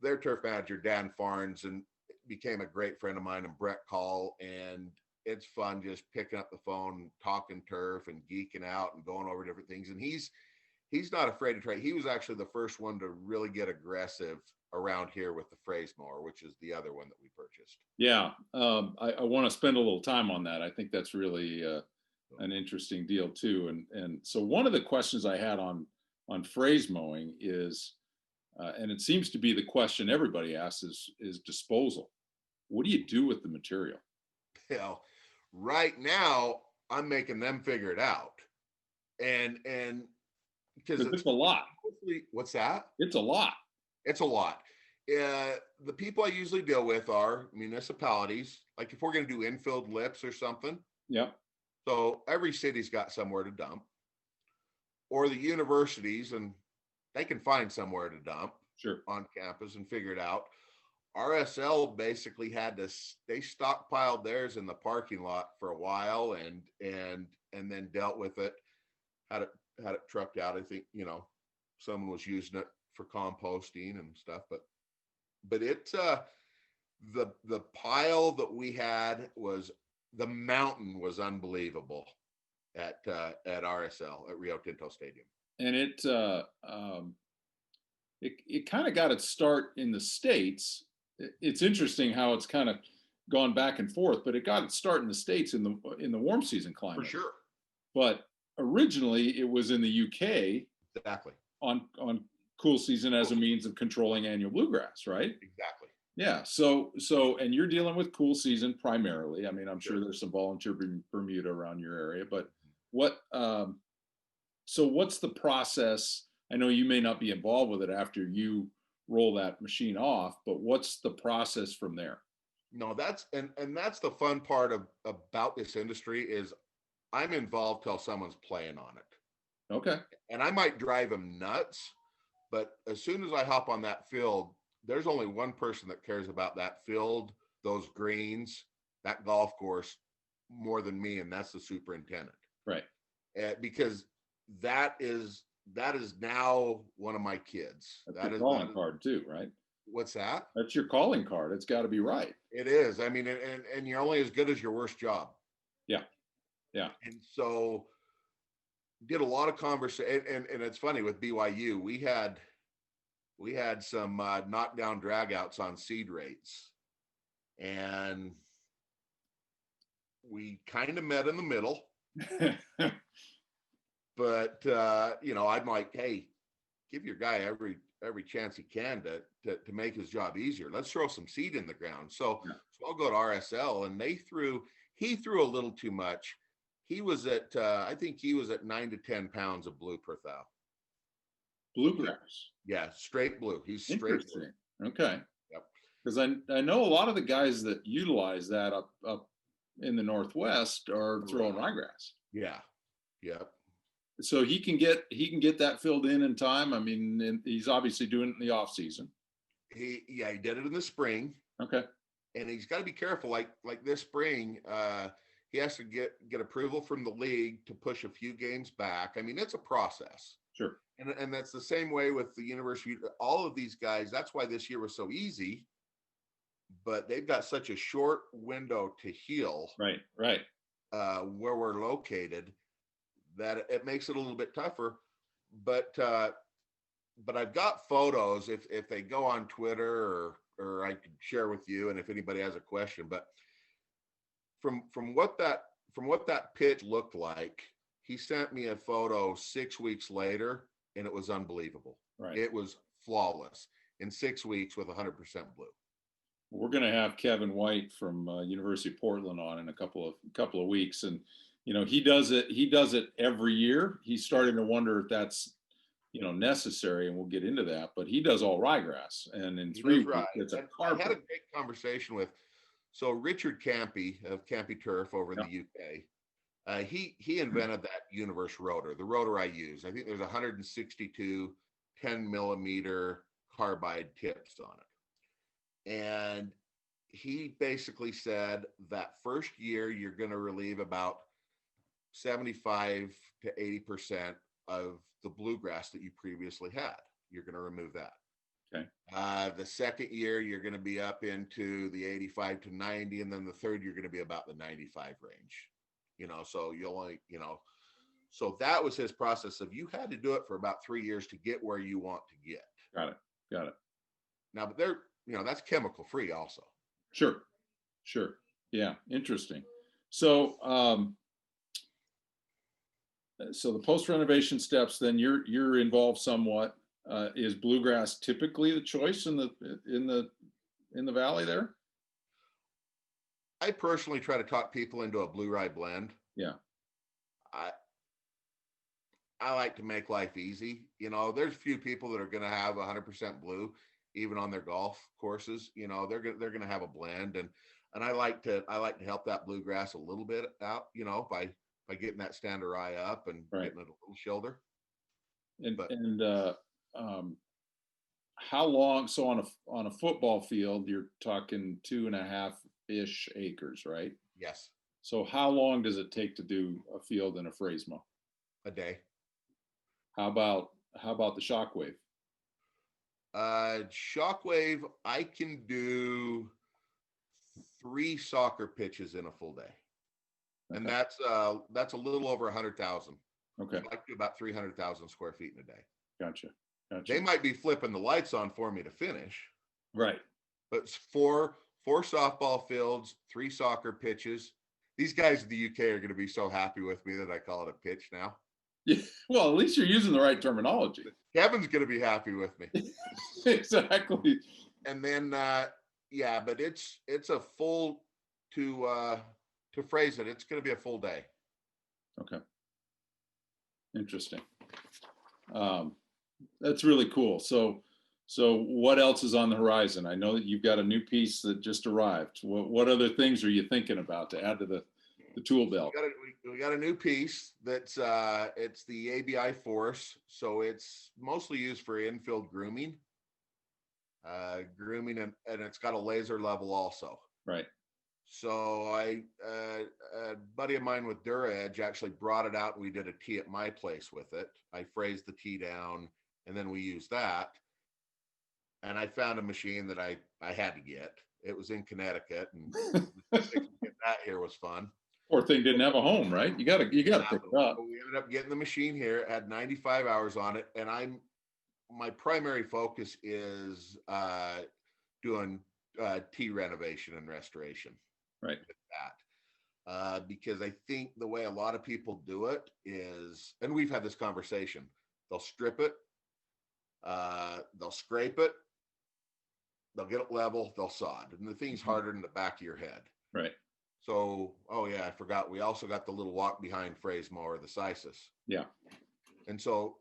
their turf manager Dan Farnes and became a great friend of mine, and Brett Call, and it's fun just picking up the phone, talking turf and geeking out and going over different things. And he's not afraid to try. He was actually the first one to really get aggressive around here with the phrase mower, which is the other one that we purchased. Yeah, I want to spend a little time on that. I think that's really an interesting deal too. And so one of the questions I had on phrase mowing is, and it seems to be the question everybody asks, is disposal. What do you do with the material? You know, right now I'm making them figure it out, and because it's a lot. What's that? It's a lot. It's a lot. The people I usually deal with are municipalities. Like if we're going to do infilled lips or something. Yep. So every city's got somewhere to dump, or the universities, and they can find somewhere to dump. Sure. On campus and figure it out. RSL basically they stockpiled theirs in the parking lot for a while and then dealt with it, had it trucked out. I think, someone was using it for composting and stuff, but it's the pile that we had the mountain was unbelievable at RSL at Rio Tinto Stadium. And it kind of got its start in the States. It's interesting how it's kind of gone back and forth, but it got its start in the States in the warm season climate. For sure. But originally it was in the UK. Exactly. On cool season as a means of controlling annual bluegrass, right? Exactly. Yeah. So and you're dealing with cool season primarily. I mean, I'm sure there's some volunteer Bermuda around your area, but so what's the process? I know you may not be involved with it after you roll that machine off, but what's the process from there? No, that's the fun part about this industry is I'm involved till someone's playing on it. Okay. And I might drive them nuts, but as soon as I hop on that field, there's only one person that cares about that field, those greens, that golf course more than me, and that's the superintendent. Right. Because that is now one of my kids. That's your calling card too, right? What's that? That's your calling card. It's got to be right. It is. I mean, and you're only as good as your worst job. Yeah. Yeah. And so did a lot of conversation, and it's funny with BYU, we had some knockdown dragouts on seed rates, and we kind of met in the middle. But I'm like, hey, give your guy every chance he can to make his job easier. Let's throw some seed in the ground. So I'll go to RSL, and he threw a little too much. He was at I think he was at 9 to 10 pounds of blue per thou. Bluegrass. Yeah, straight blue. He's straight blue. Okay. Yep. Because I know a lot of the guys that utilize that up in the Northwest are throwing ryegrass. Yeah. Yep. So he can get that filled in time. I mean, and he's obviously doing it in the off season. He did it in the spring. Okay. And he's got to be careful. Like this spring, he has to get approval from the league to push a few games back. I mean, it's a process. Sure. And that's the same way with the university. All of these guys, that's why this year was so easy, but they've got such a short window to heal. Right. Where we're located, that it makes it a little bit tougher. But I've got photos if they go on Twitter or I could share with you, and if anybody has a question. But from what that pitch looked like, he sent me a photo 6 weeks later, and it was unbelievable. Right. It was flawless in 6 weeks with 100% blue. We're going to have Kevin White from University of Portland on in a couple of weeks, and he does it every year. He's starting to wonder if that's necessary, and we'll get into that. But he does all ryegrass, and in 3 weeks it's a carpet. I had a great conversation with Richard Campy of Campy Turf over in the UK. He invented that universe rotor, the rotor I use. I think there's 162 10 millimeter carbide tips on it. And he basically said that first year you're going to relieve about 75 to 80% of the bluegrass that you previously had. You're going to remove that. Okay. The second year, you're going to be up into the 85 to 90. And then the third, you're going to be about the 95 range, so you'll only, so that was his process of, you had to do it for about 3 years to get where you want to get. Got it. Now, but that's chemical free also. Sure. Yeah. Interesting. So, so the post renovation steps, then you're involved somewhat. Is bluegrass typically the choice in the valley there? I personally try to talk people into a blue rye blend. Yeah. I like to make life easy. There's few people that are going to have 100% blue, even on their golf courses. They're going to have a blend, and I like to help that bluegrass a little bit out. By getting that standard rye up and getting it a little shoulder. How long? So on a football field, you're talking 2.5-ish acres, right? Yes. So how long does it take to do a field in a Phrasma? A day. How about the Shockwave? Shockwave, I can do 3 soccer pitches in a full day. Okay. And that's a little over 100,000. Okay. So I can do about 300,000 square feet in a day. Gotcha. They might be flipping the lights on for me to finish. Right. But it's four softball fields, 3 soccer pitches. These guys in the UK are going to be so happy with me that I call it a pitch now. Yeah. Well, at least you're using the right terminology. Kevin's going to be happy with me. Exactly. And then, but it's a full to phrase it. It's going to be a full day. Okay. Interesting. That's really cool. So what else is on the horizon? I know that you've got a new piece that just arrived. What other things are you thinking about to add to the tool belt? We got a new piece that's it's the ABI Force. So it's mostly used for infield grooming. And it's got a laser level also. Right. So a buddy of mine with Dura Edge actually brought it out and we did a tee at my place with it. I phrased the tee down and then we used that. And I found a machine that I had to get. It was in Connecticut, and getting that here was fun. Poor thing didn't have a home, right? You gotta pick it up. We ended up getting the machine here. It had 95 hours on it, and my primary focus is doing tee renovation and restoration. Right. With that. Because I think the way a lot of people do it is, and we've had this conversation, they'll strip it, they'll scrape it, they'll get it level, they'll sod, and the thing's harder in the back of your head. Right. So, I forgot, we also got the little walk behind phrase mower, the Sisis. Yeah. And so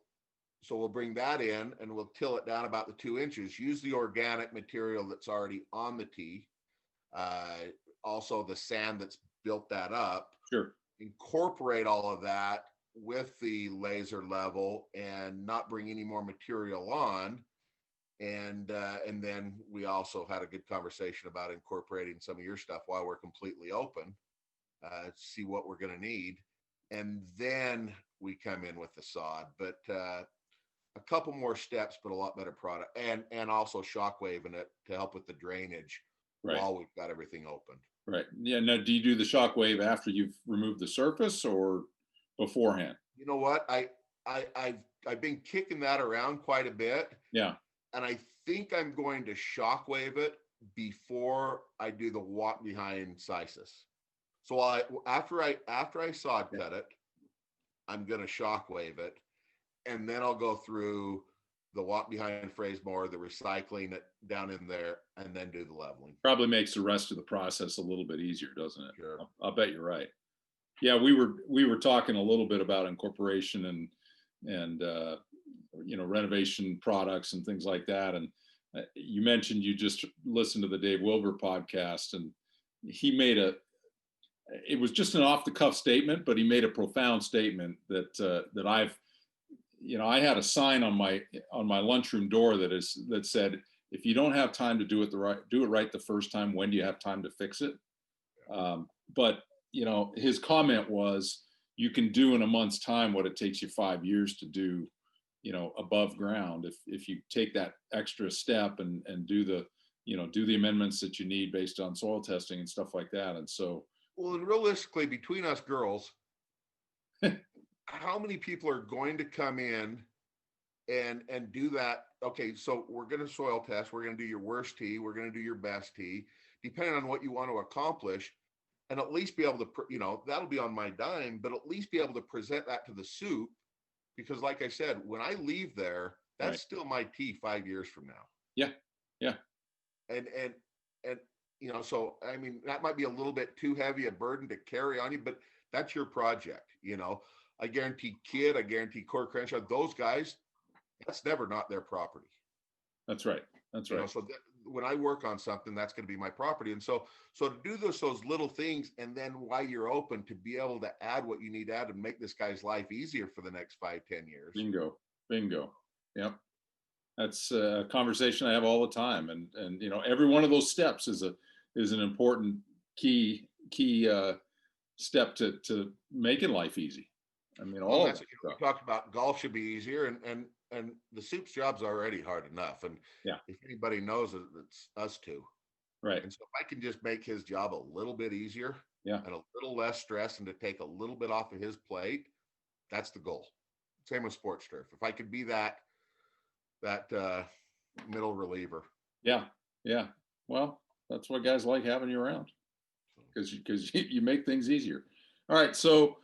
we'll bring that in and we'll till it down about the 2 inches, use the organic material that's already on the tee. Also the sand that's built that up. Sure. Incorporate all of that with the laser level and not bring any more material on. And then we also had a good conversation about incorporating some of your stuff while we're completely open, see what we're going to need. And then we come in with the sod, but a couple more steps, but a lot better product, and also shockwaving it to help with the drainage while we've got everything opened. Right. Yeah. Now, do you do the shockwave after you've removed the surface or beforehand? You know what? I've been kicking that around quite a bit. Yeah. And I think I'm going to shockwave it before I do the walk behind Sisis. So after I sod cut it, I'm going to shockwave it, and then I'll go through the walk behind phrase mower, the recycling it down in there, and then do the leveling. Probably makes the rest of the process a little bit easier, doesn't it? Sure. I'll bet you're right. Yeah, we were talking a little bit about incorporation and renovation products and things like that. And you mentioned you just listened to the Dave Wilbur podcast, and he made it was just an off the cuff statement, but he made a profound statement that I had a sign on my lunchroom door that said, if you don't have time to do it right the first time, when do you have time to fix it? But his comment was, you can do in a month's time what it takes you 5 years to do, above ground if you take that extra step and do the amendments that you need based on soil testing and stuff like that. And so, well, and realistically, between us girls, how many people are going to come in and do that? Okay, so we're going to soil test. We're going to do your worst tee. We're going to do your best tee, depending on what you want to accomplish, and at least be able to, that'll be on my dime, but at least be able to present that to the soup, because, like I said, when I leave there, that's right. still my tee 5 years from now. Yeah, yeah. And so I mean, that might be a little bit too heavy a burden to carry on you, but that's your project. I guarantee Kid, I guarantee Core Crenshaw, those guys, that's never not their property. That's right. So when I work on something, that's going to be my property. And so to do those little things, and then while you're open, to be able to add what you need to add and make this guy's life easier for the next 5-10 years. Bingo. Yep. That's a conversation I have all the time. And every one of those steps is an important key step to making life easy. I mean, all that's we talked about golf should be easier, and the soup's job's already hard enough. And if anybody knows it, it's us two. Right. And so if I can just make his job a little bit easier, and a little less stress, and to take a little bit off of his plate, that's the goal. Same with sports turf. If I could be that middle reliever. Yeah. Well, that's why guys like having you around, because you make things easier. All right, so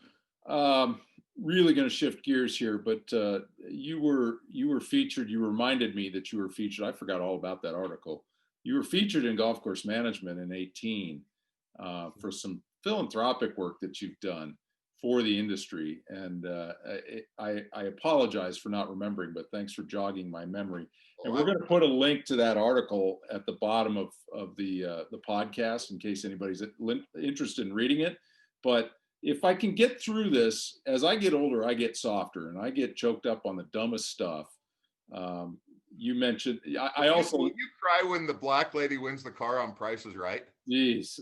really going to shift gears here, but you were featured. You reminded me that you were featured. I forgot all about that article. You were featured in Golf Course Management in 2018 for some philanthropic work that you've done for the industry. And I apologize for not remembering, but thanks for jogging my memory. And we're going to put a link to that article at the bottom of the podcast in case anybody's interested in reading it. But if I can get through this, as I get older, I get softer and I get choked up on the dumbest stuff. You mentioned, I also. Will you cry when the black lady wins the car on Price is Right? Geez,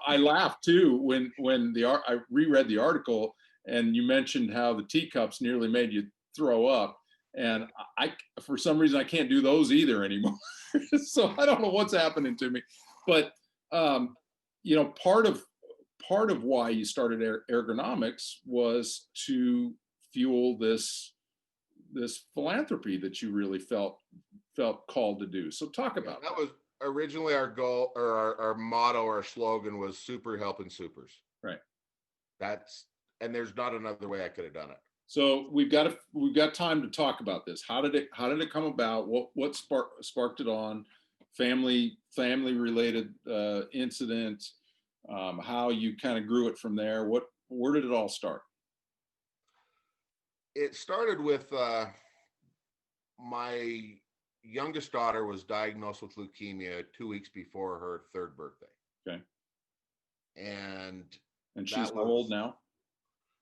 I laughed too when I reread the article and you mentioned how the teacups nearly made you throw up, and I for some reason I can't do those either anymore. So I don't know what's happening to me, but part of why you started ergonomics was to fuel this philanthropy that you really felt called to do. So talk about that. Was originally our goal, or our motto, our slogan was super helping supers. Right. And there's not another way I could have done it. So we've got time to talk about this. How did it come about? What sparked it on? Family related incident. How you kind of grew it from there. Where did it all start? It started with my youngest daughter was diagnosed with leukemia 2 weeks before her 3rd birthday. Okay. And she's how old now?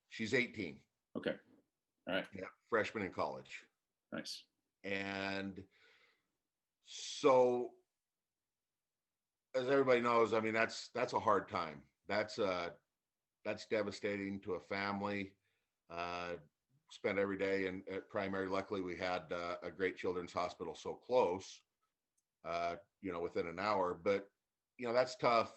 She's 18. Okay. All right. Yeah, freshman in college. Nice. And so, as everybody knows, I mean, that's a hard time. That's devastating to a family. Spent every day at primary. Luckily, we had a great children's hospital so close, within an hour. But that's tough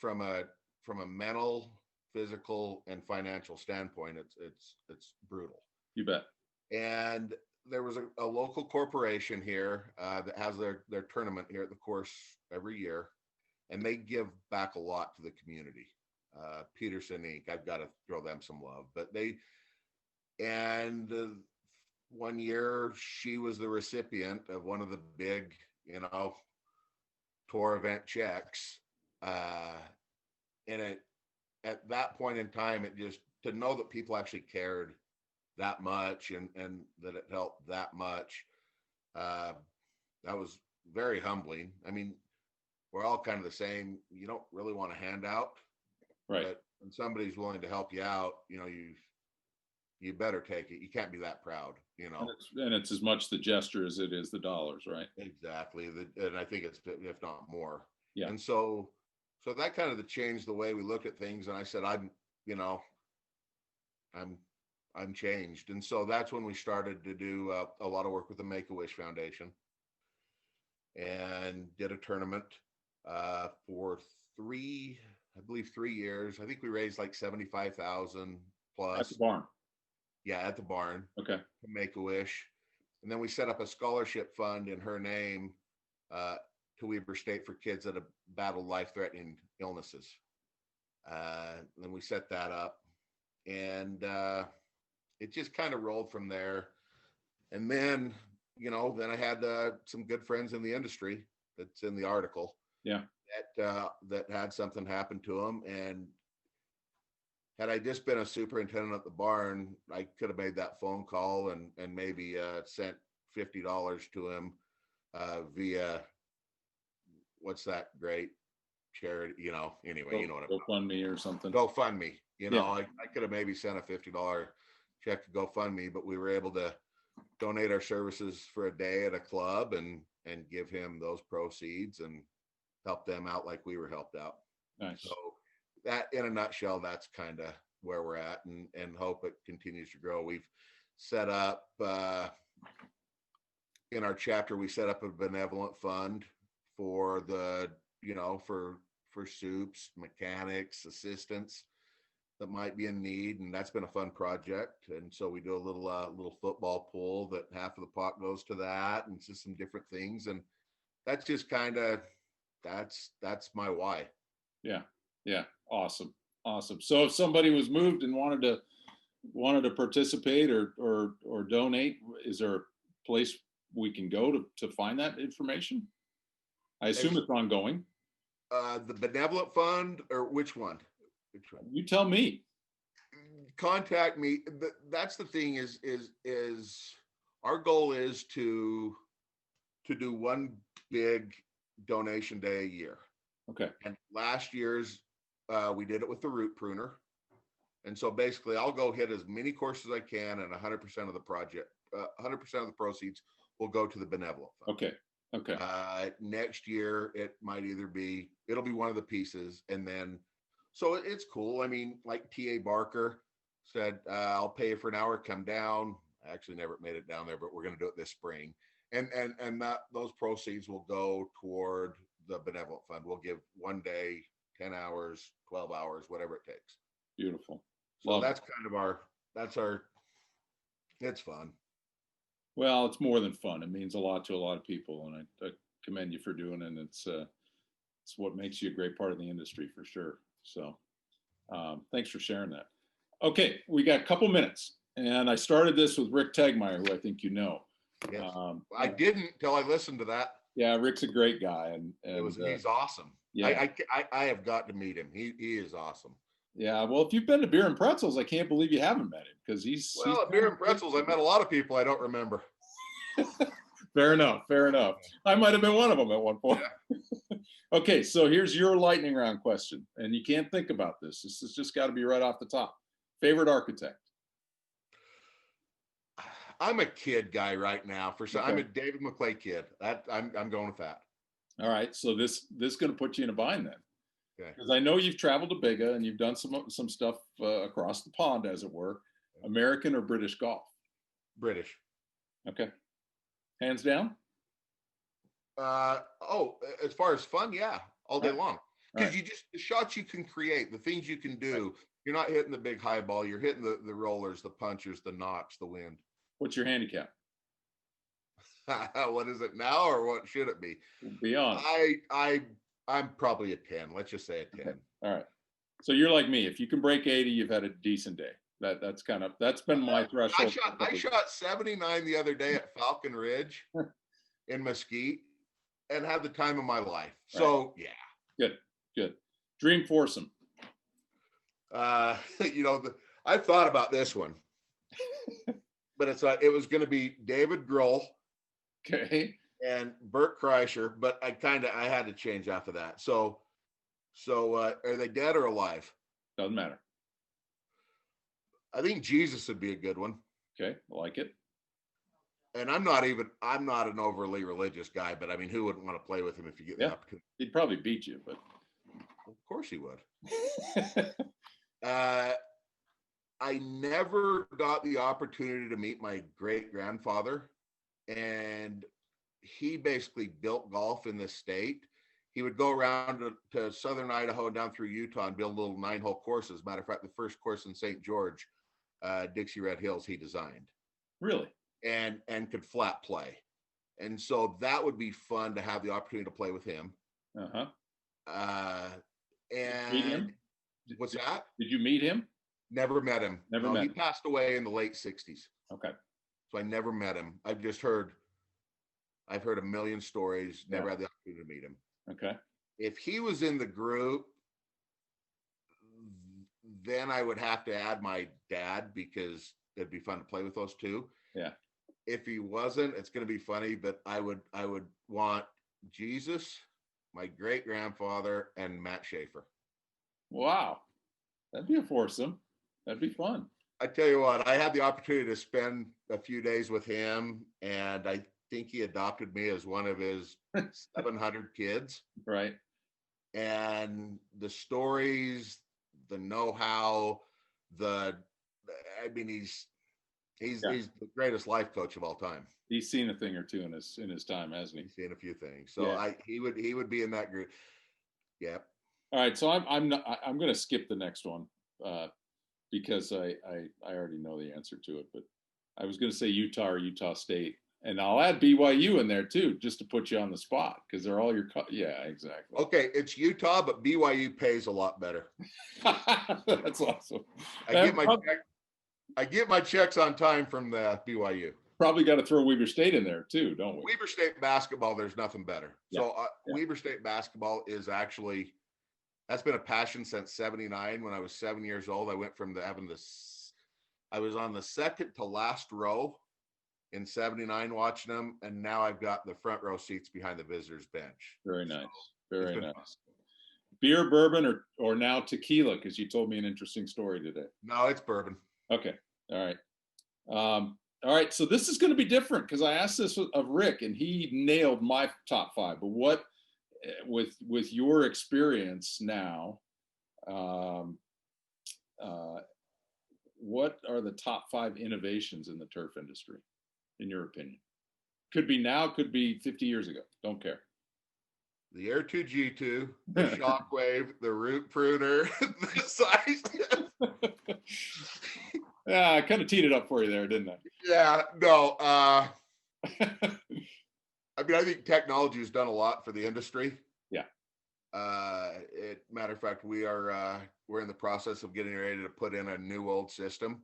from a mental, physical, and financial standpoint. It's brutal. You bet. And there was a local corporation here that has their tournament here at the course every year, and they give back a lot to the community. Peterson Inc. I've got to throw them some love, but one year she was the recipient of one of the big, tour event checks. And at that point in time, it just, to know that people actually cared that much and that it helped that much, that was very humbling. I mean, we're all kind of the same. You don't really want a handout, right? But when somebody's willing to help you out, you better take it. You can't be that proud, And it's as much the gesture as it is the dollars, right? Exactly. And I think it's, if not more. Yeah. And so that kind of changed the way we looked at things. And I said, I'm I'm changed. And so that's when we started to do a lot of work with the Make-A-Wish Foundation, and did a tournament for I believe 3 years. I think we raised like 75,000 plus. At the barn. Yeah, at the barn. Okay. To Make-A-Wish. And then we set up a scholarship fund in her name to Weber State for kids that have battled life-threatening illnesses. Then we set that up, and it just kind of rolled from there. And then, then I had some good friends in the industry that's in the article. Yeah. That had something happen to them, and had I just been a superintendent at the barn, I could have made that phone call and maybe sent $50 to him via what's that great charity, anyway, you know what I'm GoFundMe or something. GoFundMe. I could have maybe sent a $50 check to GoFundMe, but we were able to donate our services for a day at a club and give him those proceeds and help them out like we were helped out. Nice. So that, in a nutshell, that's kind of where we're at, and hope it continues to grow. We've set up in our chapter, we set up a benevolent fund for the, for soups, mechanics, assistants that might be in need, and that's been a fun project. And so we do a little football pool that half of the pot goes to that, and just some different things. And that's just kind of that's my why. Yeah. Awesome. So if somebody was moved and wanted to participate or donate, is there a place we can go to find that information? I assume it's ongoing. The Benevolent Fund, or which one? You tell me. Contact me. That's the thing is our goal is to do one big donation day a year. Okay. And last year's we did it with the root pruner. And so basically I'll go hit as many courses as I can, and 100% of the project, 100% of the proceeds will go to the Benevolent Fund. Okay. Next year it'll be one of the pieces. And then, so it's cool. I mean, like T.A. Barker said, I'll pay you for an hour, come down. I actually never made it down there, but we're going to do it this spring. And those proceeds will go toward the Benevolent Fund. We'll give one day, 10 hours, 12 hours, whatever it takes. Beautiful. So that's kind of it's fun. Well, it's more than fun. It means a lot to a lot of people, and I commend you for doing it. And it's what makes you a great part of the industry for sure. So thanks for sharing that. Okay, we got a couple minutes, and I started this with Rick Tegmeyer, who I think you know. Yes. I didn't till I listened to that. Yeah, Rick's a great guy, and he's awesome. Yeah, I have got to meet him. He is awesome. Yeah, well, if you've been to Beer and Pretzels, I can't believe you haven't met him, because he's at Beer and Pretzels, I met a lot of people I don't remember. Fair enough. I might have been one of them at one point. Yeah. Okay, so here's your lightning round question, and you can't think about this. This has just got to be right off the top. Favorite architect? I'm a kid guy right now. Okay. I'm a David McClay kid. I'm going with that. All right, so this is going to put you in a bind then. Okay. Because I know you've traveled to Biga and you've done some stuff across the pond, as it were. American or British golf? British. Okay. Hands down? As far as fun, yeah, all day long. Because right. the shots you can create, the things you can do, right. You're not hitting the big high ball, you're hitting the rollers, the punchers, the knocks, the wind. What's your handicap? What is it now, or what should it be? Beyond. I'm probably a 10. Let's just say a 10. Okay. All right. So you're like me. If you can break 80, you've had a decent day. That's been my threshold. I shot 79 the other day at Falcon Ridge in Mesquite and had the time of my life. So yeah. Good. Dream foursome. I thought about this one, but it was going to be David Grohl. Okay. And Bert Kreischer, but I had to change after that. So are they dead or alive? Doesn't matter. I think Jesus would be a good one. Okay, I like it. And I'm not an overly religious guy, but I mean, who wouldn't want to play with him if you get the opportunity? He'd probably beat you, but of course he would. I never got the opportunity to meet my great grandfather, and he basically built golf in this state. He would go around to southern Idaho and down through Utah and build little 9-hole courses. Matter of fact, the first course in St. George, Dixie Red Hills, he designed. Really? And could flat play. And so that would be fun to have the opportunity to play with him. Uh-huh. And meet him? What's that? Did you meet him? Never met him. Never met He him. passed away in the late 60s. Okay. So I never met him. I've heard a million stories, never had the opportunity to meet him. Okay. If he was in the group, then I would have to add my dad because it'd be fun to play with those two. Yeah. If he wasn't, it's going to be funny, but I would want Jesus, my great grandfather, and Matt Schaefer. Wow. That'd be a foursome. That'd be fun. I tell you what, I had the opportunity to spend a few days with him, and I think he adopted me as one of his 700 kids. Right. And the stories, the know-how, he's the greatest life coach of all time. He's seen a thing or two in his time, hasn't he? He's seen a few things. So he would be in that group. Yep. All right. So I'm going to skip the next one because I already know the answer to it. But I was going to say Utah or Utah State, and I'll add BYU in there too, just to put you on the spot because they're all your. Yeah, exactly. Okay, it's Utah, but BYU pays a lot better. That's awesome. I get my checks on time from the BYU. Probably got to throw Weber State in there too, don't we? Weber State basketball, there's nothing better. Yeah. So Weber State basketball is actually, that's been a passion since 79. When I was 7 years old, I went from I was on the second to last row in 79 watching them, and now I've got the front row seats behind the visitors bench. Very nice. So Very nice. Fun. Beer, bourbon, or now tequila, because you told me an interesting story today. No, it's bourbon. Okay. All right. All right. So this is going to be different because I asked this of Rick and he nailed my top five. But what, with your experience now, what are the top five innovations in the turf industry, in your opinion? Could be now, could be 50 years ago. Don't care. The Air 2G2, the Shockwave, the Root Pruner, the size. Yeah, I kind of teed it up for you there, didn't I? Yeah, no. I mean, I think technology has done a lot for the industry. Yeah. Matter of fact, we're in the process of getting ready to put in a new old system.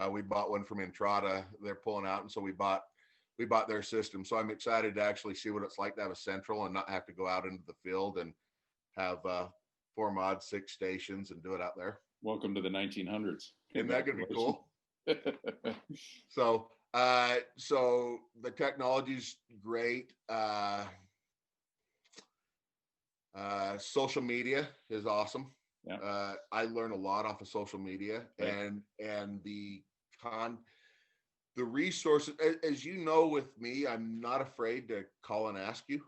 We bought one from Entrada. They're pulling out, and so we bought their system. So I'm excited to actually see what it's like to have a central and not have to go out into the field and have 4 mods, 6 stations, and do it out there. Welcome to the 1900s. Isn't that going to be cool? So the technology's great. Social media is awesome. Yeah. I learn a lot off of social media, right. and the resources. As you know, with me, I'm not afraid to call and ask you.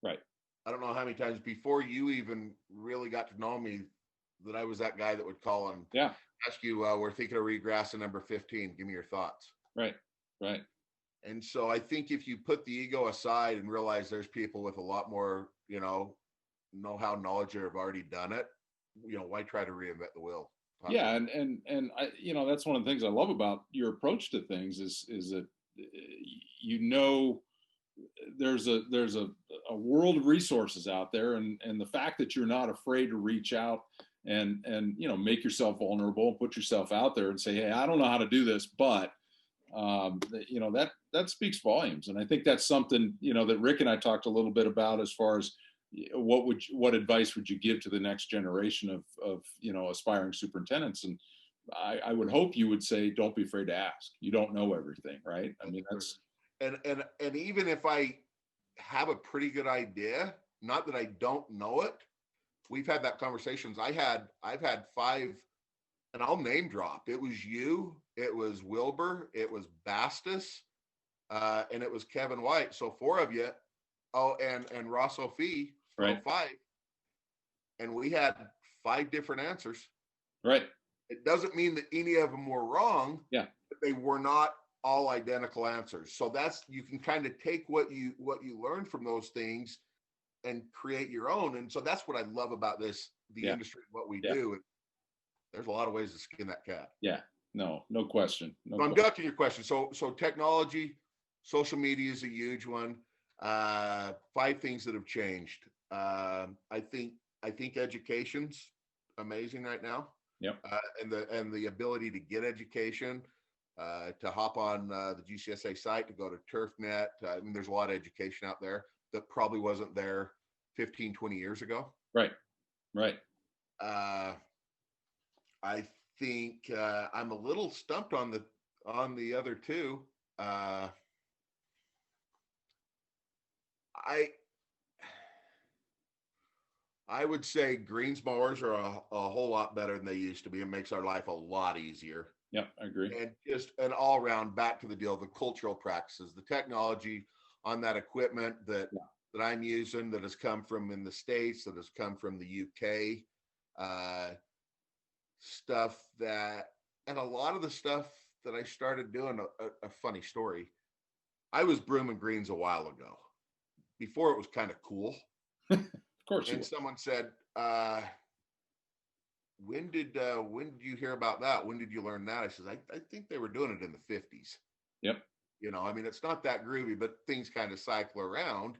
Right. I don't know how many times before you even really got to know me that I was that guy that would call and ask you, we're thinking of regrass at number 15. Give me your thoughts. Right. Right. And so I think if you put the ego aside and realize there's people with a lot more, know-how, knowledge, that have already done it, why try to reinvent the wheel? Yeah. And I, that's one of the things I love about your approach to things is that, there's a world of resources out there, and the fact that you're not afraid to reach out and make yourself vulnerable and put yourself out there and say, hey, I don't know how to do this, but that speaks volumes. And I think that's something that Rick and I talked a little bit about as far as what advice would you give to the next generation of aspiring superintendents. And I would hope you would say, don't be afraid to ask. You don't know everything, right? I mean, that's and even if I have a pretty good idea, not that I don't know it, we've had that conversations. I've had 5, and I'll name drop. It was you, it was Wilbur, it was Bastis, and it was Kevin White. So 4 of you. Oh, and Ross O'Fee, right. 5. And we had 5 different answers. Right. It doesn't mean that any of them were wrong. Yeah. But they were not all identical answers. So that's, you can kind of take what you learn from those things and create your own. And so that's what I love about the Yeah. industry, what we Yeah. do. There's a lot of ways to skin that cat. Yeah. No question. So I'm ducking your question. So technology, social media is a huge one. 5 things that have changed. I think education's amazing right now. Yep. And the ability to get education, to hop on the GCSA site, to go to TurfNet. I mean, there's a lot of education out there that probably wasn't there 15, 20 years ago. Right. I think I'm a little stumped on the other two. I would say greens mowers are a whole lot better than they used to be. It makes our life a lot easier. Yep, I agree. And just an all around, back to the deal, the cultural practices, the technology on that equipment that I'm using, that has come from in the States, that has come from the UK, stuff that, and a lot of the stuff that I started doing, a funny story. I was brooming greens a while ago, before it was kind of cool. Of course. And someone said, when did you hear about that? When did you learn that? I said, I think they were doing it in the 50s. Yep. You know, I mean, it's not that groovy, but things kind of cycle around.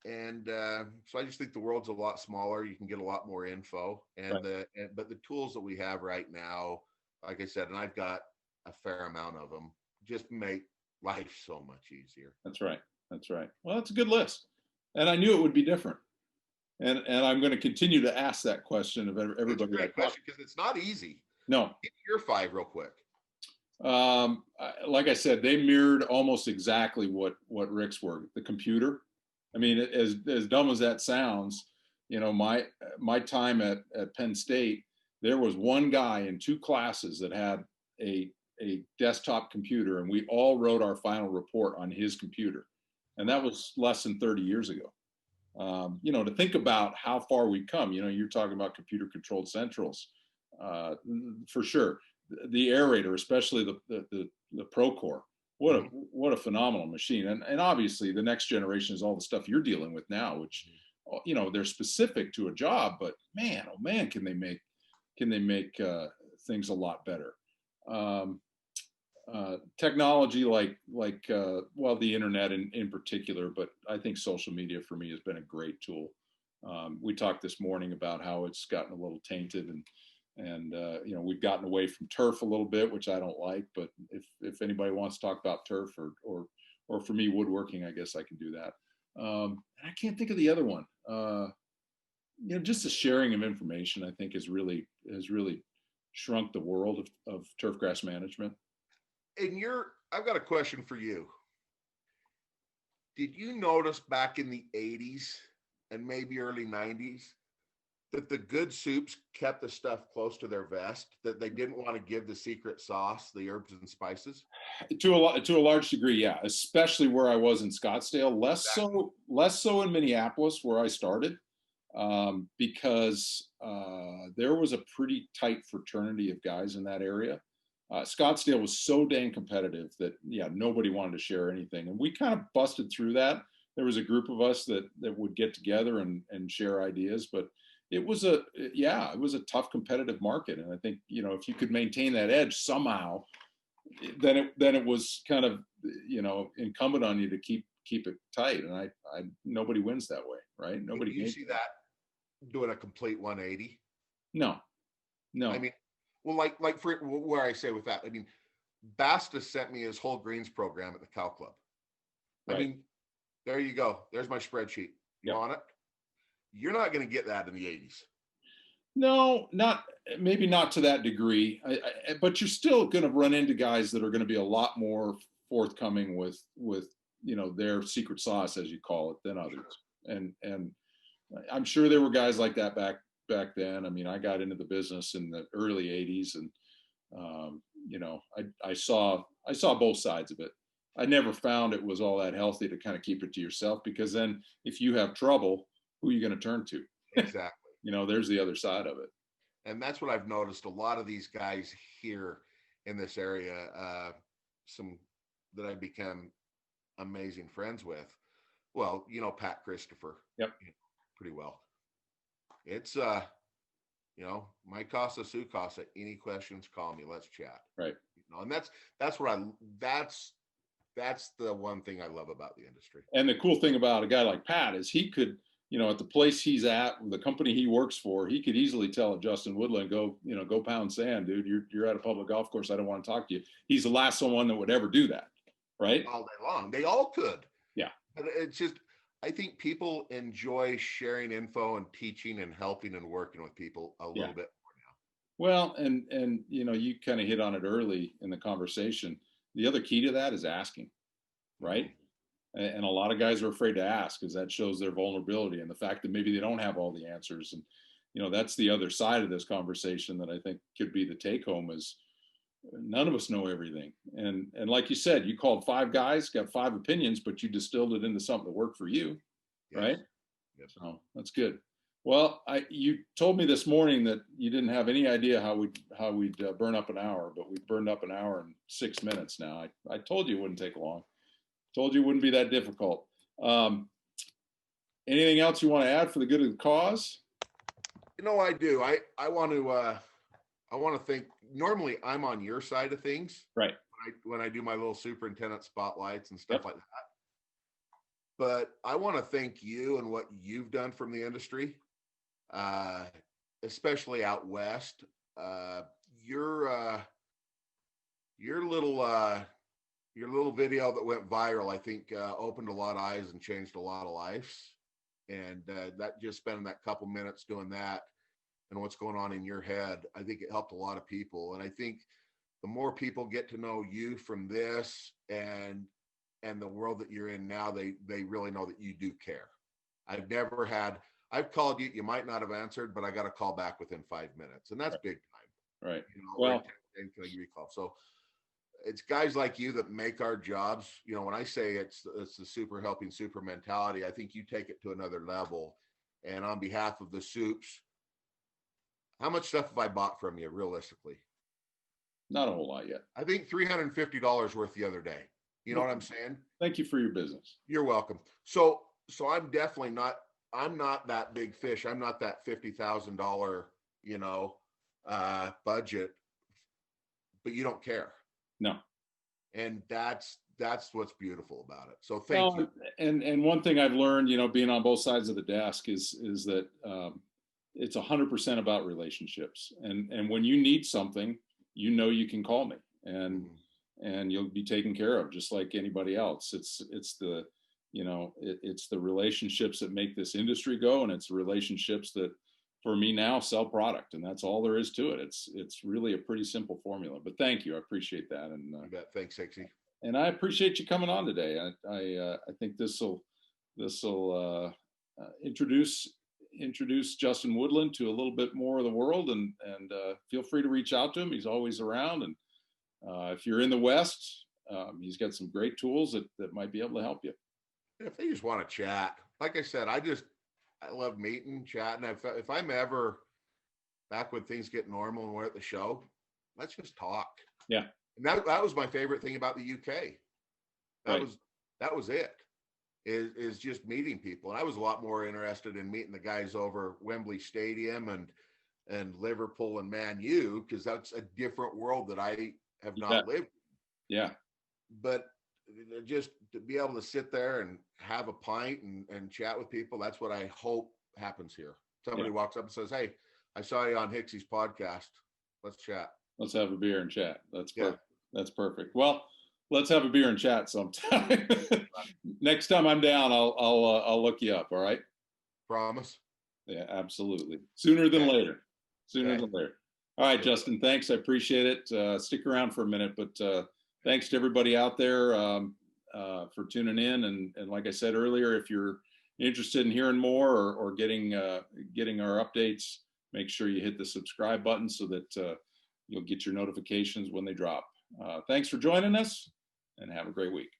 And so I just think the world's a lot smaller. You can get a lot more info, but the tools that we have right now, like I said, and I've got a fair amount of them, just make life so much easier. That's right. Well, that's a good list, and I knew it would be different. And I'm going to continue to ask that question of everybody. It's a great question, because it's not easy. No. Give me your 5 real quick. Like I said, they mirrored almost exactly what Rick's were. The computer. I mean, as dumb as that sounds, you know, my time at Penn State, there was one guy in 2 classes that had a desktop computer, and we all wrote our final report on his computer, and that was less than 30 years ago. You know, to think about how far we've come, you know, you're talking about computer controlled centrals, for sure. The aerator, especially the Procore, what a phenomenal machine. And obviously the next generation is all the stuff you're dealing with now, which, you know, they're specific to a job, but man, oh man, can they make things a lot better. Technology like well, the internet in particular, but I think social media for me has been a great tool. We talked this morning about how it's gotten a little tainted, and you know, we've gotten away from turf a little bit, which I don't like, but if anybody wants to talk about turf or for me, woodworking, I guess I can do that. And I can't think of the other one. You know, just the sharing of information, I think has really shrunk the world of turf grass management. And I've got a question for you. Did you notice back in the 80s and maybe early 90s that the good soups kept the stuff close to their vest, that they didn't want to give the secret sauce, the herbs and spices? To a large degree, yeah, especially where I was in Scottsdale, less so in Minneapolis where I started, because there was a pretty tight fraternity of guys in that area. Scottsdale was so dang competitive that, yeah, nobody wanted to share anything. And we kind of busted through that. There was a group of us that would get together and share ideas, but it was a tough competitive market. And I think, you know, if you could maintain that edge somehow, then it was kind of, you know, incumbent on you to keep it tight. And I nobody wins that way, right? Nobody. Do you see that doing a complete 180? No. I mean, well, like for where I say with that, I mean, Basta sent me his whole greens program at the Cow Club. Right. I mean, there you go. There's my spreadsheet. You want it? You're not going to get that in the 80s. No, maybe not to that degree. But you're still going to run into guys that are going to be a lot more forthcoming with you know, their secret sauce, as you call it, than others. And I'm sure there were guys like that back then. I mean, I got into the business in the early 80s, and you know, I saw both sides of it. I never found it was all that healthy to kind of keep it to yourself, because then if you have trouble, who are you going to turn to? Exactly. You know, there's the other side of it. And that's what I've noticed. A lot of these guys here in this area, some that I become amazing friends with. Well, Pat Christopher. Yep. Pretty well. It's my casa su casa. Any questions, call me. Let's chat. Right. And that's the one thing I love about the industry. And the cool thing about a guy like Pat is he could, at the place he's at, the company he works for, he could easily tell Justin Woodland, go pound sand, dude. You're at a public golf course. I don't want to talk to you. He's the last one that would ever do that. Right. All day long. They all could. Yeah. But it's just, I think people enjoy sharing info and teaching and helping and working with people a little bit more now. Well, and you kind of hit on it early in the conversation. The other key to that is asking, right? Mm-hmm. And a lot of guys are afraid to ask because that shows their vulnerability and the fact that maybe they don't have all the answers. And, that's the other side of this conversation that I think could be the take home is none of us know everything. And like you said, you called 5 guys, got 5 opinions, but you distilled it into something that worked for you, right? Yes. So that's good. Well, you told me this morning that you didn't have any idea how we'd burn up an hour, but we've burned up an hour and 6 minutes now. I told you it wouldn't take long. Told you it wouldn't be that difficult. Anything else you want to add for the good of the cause? I do. I want to think. Normally, I'm on your side of things, right? When I do my little superintendent spotlights and stuff like that. But I want to thank you and what you've done from the industry. Especially out west, your little video that went viral, I think, opened a lot of eyes and changed a lot of lives. And that just spending that couple minutes doing that and what's going on in your head, I think it helped a lot of people. And I think the more people get to know you from this and the world that you're in now, they really know that you do care. I've called you, you might not have answered, but I got a call back within 5 minutes, and that's big time. Right. Well, can I give you a call? So it's guys like you that make our jobs. When I say it's the super helping super mentality, I think you take it to another level. And on behalf of the soups, how much stuff have I bought from you realistically? Not a whole lot yet. I think $350 worth the other day. You know what I'm saying? Thank you for your business. You're welcome. So I'm definitely not. I'm not that big fish. I'm not that $50,000, budget, but you don't care. No. And that's what's beautiful about it. So thank you. And one thing I've learned, being on both sides of the desk is that it's 100% about relationships. And when you need something, you can call me and you'll be taken care of just like anybody else. It's the relationships that make this industry go, and it's relationships that for me now sell product, and that's all there is to it. It's really a pretty simple formula, but thank you. I appreciate that. And you bet. Thanks, Sexy. And I appreciate you coming on today. I think this will introduce Justin Woodland to a little bit more of the world, and feel free to reach out to him. He's always around. And if you're in the West, he's got some great tools that might be able to help you. If they just want to chat, like I said, I love meeting, chatting. If I'm ever back when things get normal and we're at the show, let's just talk. Yeah. And that was my favorite thing about the UK. That was it. Is just meeting people. And I was a lot more interested in meeting the guys over Wembley Stadium and Liverpool and Man U, because that's a different world that I have not lived. Yeah. But just to be able to sit there and have a pint and chat with people, that's what I hope happens here. Somebody walks up and says, "Hey, I saw you on Hicksey's podcast. Let's chat. Let's have a beer and chat." That's perfect. That's perfect. Well, let's have a beer and chat sometime. Next time I'm down, I'll look you up. All right. Promise. Yeah, absolutely. Sooner than later. Sooner than later. All right, Justin. Thanks. I appreciate it. Stick around for a minute, but thanks to everybody out there for tuning in. And like I said earlier, if you're interested in hearing more or getting our updates, make sure you hit the subscribe button so that you'll get your notifications when they drop. Thanks for joining us, and have a great week.